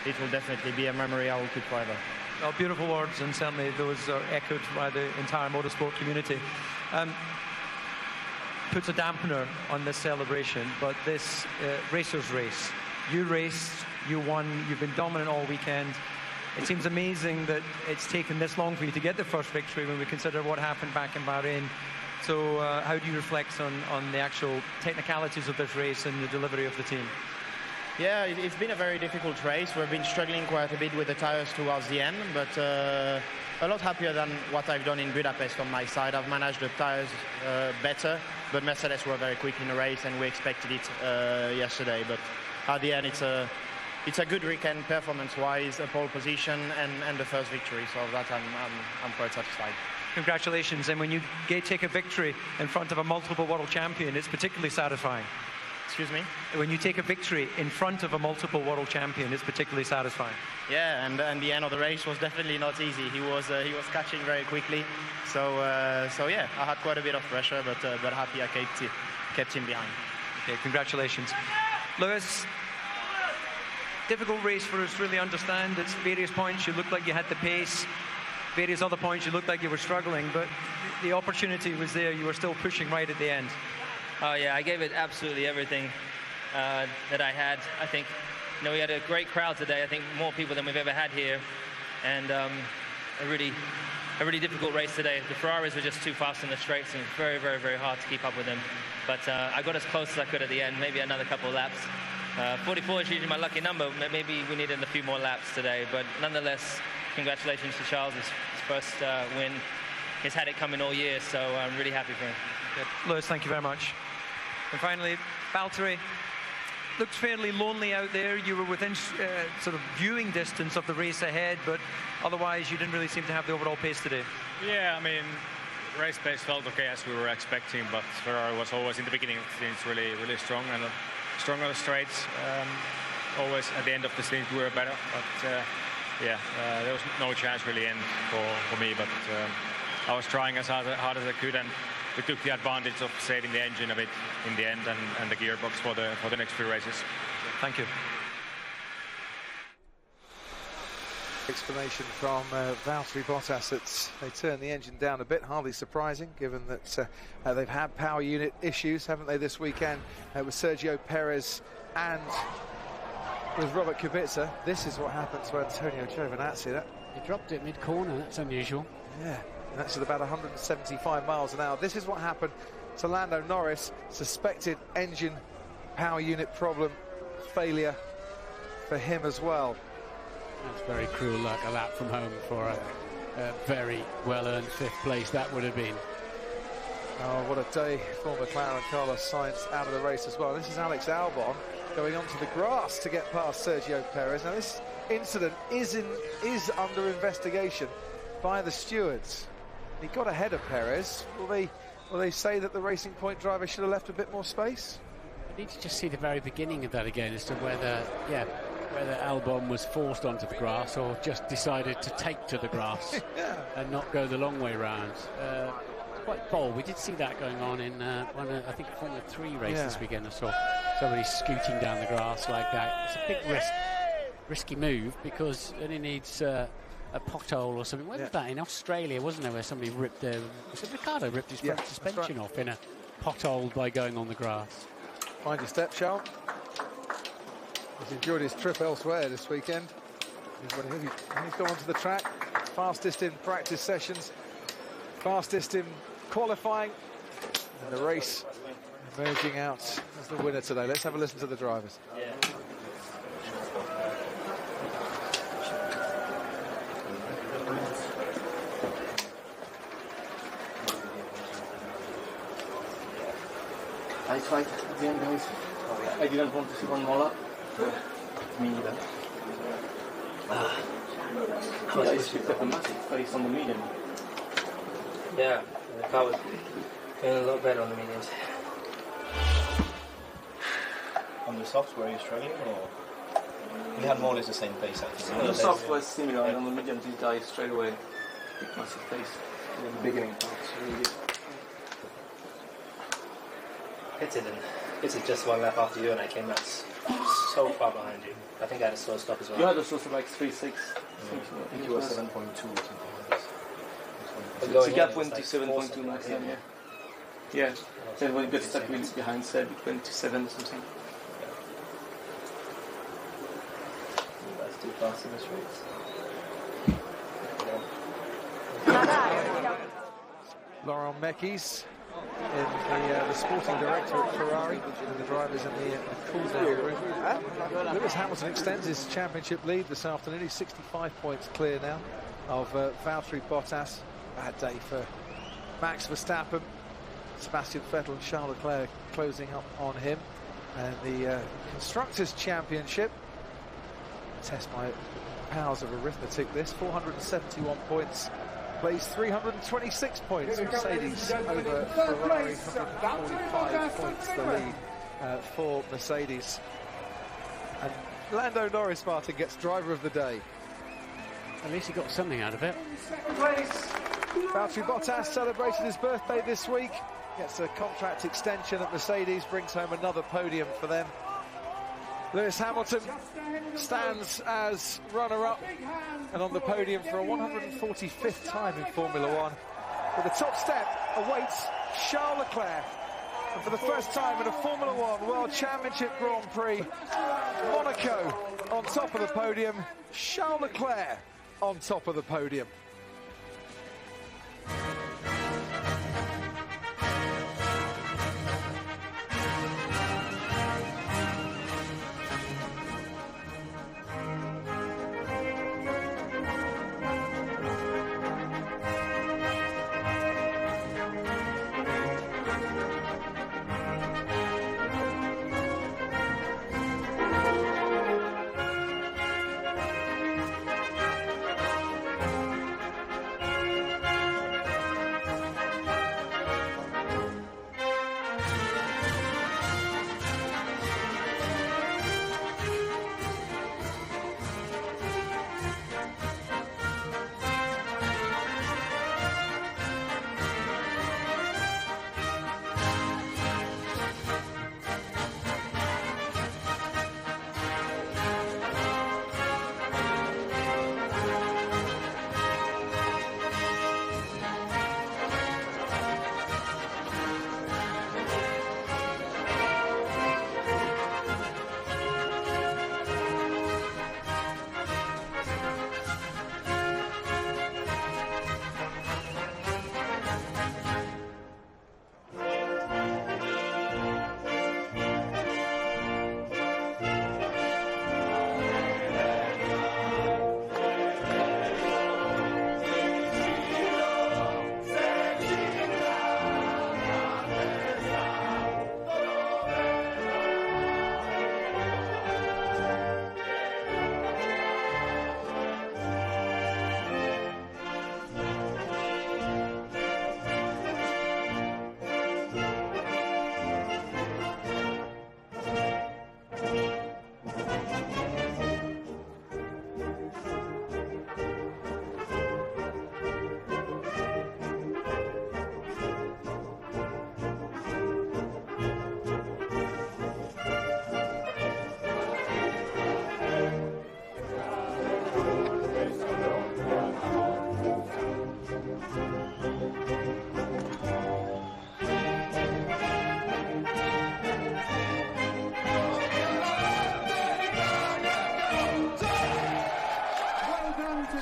it will definitely be a memory I will keep forever. Well, beautiful words, and certainly those are echoed by the entire motorsport community. Puts a dampener on this celebration, but this racer's race. You raced, you won, you've been dominant all weekend. It seems amazing that it's taken this long for you to get the first victory when we consider what happened back in Bahrain. So how do you reflect on the actual technicalities of this race and the delivery of the team? Yeah, it's been a very difficult race. We've been struggling quite a bit with the tyres towards the end, but a lot happier than what I've done in Budapest on my side. I've managed the tyres better, but Mercedes were very quick in the race and we expected it yesterday. But at the end, it's a good weekend performance-wise, a pole position and the first victory. So that I'm quite satisfied. Congratulations. And when you take a victory in front of a multiple world champion, it's particularly satisfying. Excuse me? When you take a victory in front of a multiple world champion, it's particularly satisfying. Yeah, and the end of the race was definitely not easy. He was catching very quickly. So yeah, I had quite a bit of pressure, but happy I kept him behind. Okay, congratulations. Lewis, difficult race for us to really understand. At various points you looked like you had the pace. Various other points you looked like you were struggling, but the opportunity was there. You were still pushing right at the end. Oh yeah, I gave it absolutely everything that I had. I think, we had a great crowd today. I think more people than we've ever had here, and a really difficult race today. The Ferraris were just too fast in the straights, and it was very, very, very hard to keep up with them. But I got as close as I could at the end. Maybe another couple of laps. 44 is usually my lucky number. Maybe we needed a few more laps today, but nonetheless, congratulations to Charles. His first win. He's had it coming all year, so I'm really happy for him. Good. Lewis, thank you very much. And finally, Valtteri, looked fairly lonely out there. You were within sort of viewing distance of the race ahead, but otherwise you didn't really seem to have the overall pace today. Yeah, I mean, race pace felt okay as we were expecting, but Ferrari was always in the beginning of the scenes really, really strong and strong on the straights. Always at the end of the scenes we were better, but yeah, there was no chance really in for me, but I was trying as hard as I could, and we took the advantage of saving the engine a bit in the end and the gearbox for the next few races. Thank you. Explanation from Valtteri Bottas that they turned the engine down a bit, hardly surprising given that they've had power unit issues, haven't they, this weekend with Sergio Perez and with Robert Kubica. This is what happened to Antonio Giovinazzi. He dropped it mid-corner, that's unusual. Yeah, and that's at about 175 miles an hour. This is what happened to Lando Norris. Suspected engine power unit problem, failure for him as well. That's very cruel luck, a lap from home for a very well-earned 5th place that would have been. Oh, what a day for McLaren. Carlos Sainz out of the race as well. This is Alex Albon going onto the grass to get past Sergio Perez. Now this incident is under investigation by the stewards. He got ahead of Perez. Will they say that the Racing Point driver should have left a bit more space? I need to just see the very beginning of that again as to whether Albon was forced onto the grass or just decided to take to the grass and not go the long way round. Quite bold. We did see that going on in one of, I think, Formula 3 race this weekend. I saw somebody scooting down the grass like that. It's a big risky move because then he needs a pothole or something. Where was that? In Australia, wasn't there, where somebody ripped was it Ricardo ripped his front suspension off in a pothole by going on the grass? Find your step, Charles. He's enjoyed his trip elsewhere this weekend. He's gone onto the track, fastest in practice sessions, fastest in qualifying, and the race emerging out as the winner today. Let's have a listen to the drivers. Nice fight at the end, guys. I didn't want to see one more lap. Me neither. You guys picked up a massive pace on the medium. Yeah, the car was doing a lot better on the mediums. On the softs, were you struggling, or we had more or less the same pace? I think. On the softs was similar, and on the mediums, these guys straight away picked massive pace in the beginning parts. Really good. It's just one lap after you, and I came back so far behind you. I think I had a slow stop as well. You had a slow stop like 3.6. I think you were 7.2 or something like this. So the gap went to 7.2 max then, yeah. Then when you got stuck behind Seb, it went to 7 or something. That's too fast in this race. Laurent Mekies in the sporting director at Ferrari, and the drivers in the cool-down room. Lewis Hamilton extends his championship lead this afternoon. He's 65 points clear now of Valtteri Bottas. Bad day for Max Verstappen. Sebastian Vettel and Charles Leclerc closing up on him. And the Constructors' Championship, test my powers of arithmetic this, 471 points. Plays 326 points. Mercedes over Ferrari, 145 points the lead for Mercedes. And Lando Norris, Martin, gets driver of the day. At least he got something out of it. Valtteri Bottas celebrated his birthday this week. Gets a contract extension at Mercedes, brings home another podium for them. Lewis Hamilton stands as runner-up and on the podium for a 145th time in Formula One. But the top step awaits Charles Leclerc. And for the first time in a Formula One World Championship Grand Prix, Monaco on top of the podium, Charles Leclerc on top of the podium.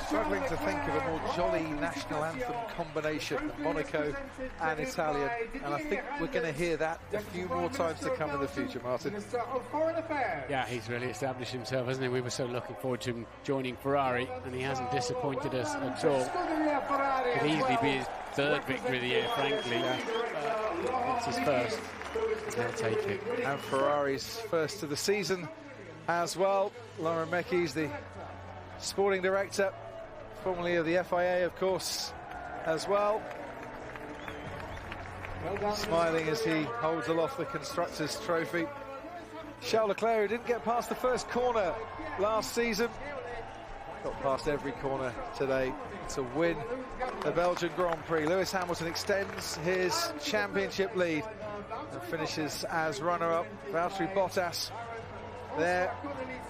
Struggling to think of a more jolly national anthem combination than Monaco and Italian, and I think we're going to hear that a few more times to come in the future, Martin. Yeah, he's really established himself, hasn't he? We were so looking forward to him joining Ferrari, and he hasn't disappointed us at all. Could easily be his third victory of the year, frankly. It's his first. He'll take it. And Ferrari's first of the season as well. Lauren Meckies, the sporting director, formerly of the FIA, of course, as well. Smiling as he holds aloft the Constructors' Trophy. Charles Leclerc, who didn't get past the first corner last season, got past every corner today to win the Belgian Grand Prix. Lewis Hamilton extends his championship lead and finishes as runner-up. Valtteri Bottas there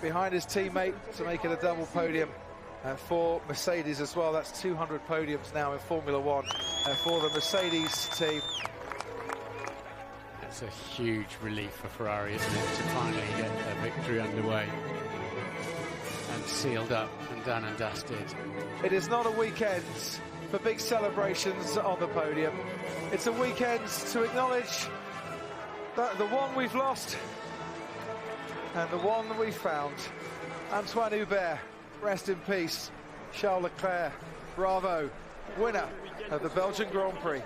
behind his teammate to make it a double podium. And for Mercedes as well, that's 200 podiums now in Formula One. And for the Mercedes team, it's a huge relief for Ferrari, isn't it, to finally get a victory underway and sealed up and done and dusted. It is not a weekend for big celebrations on the podium. It's a weekend to acknowledge that the one we've lost and the one that we found. Antoine Hubert, rest in peace. Charles Leclerc, bravo, winner of the Belgian Grand Prix.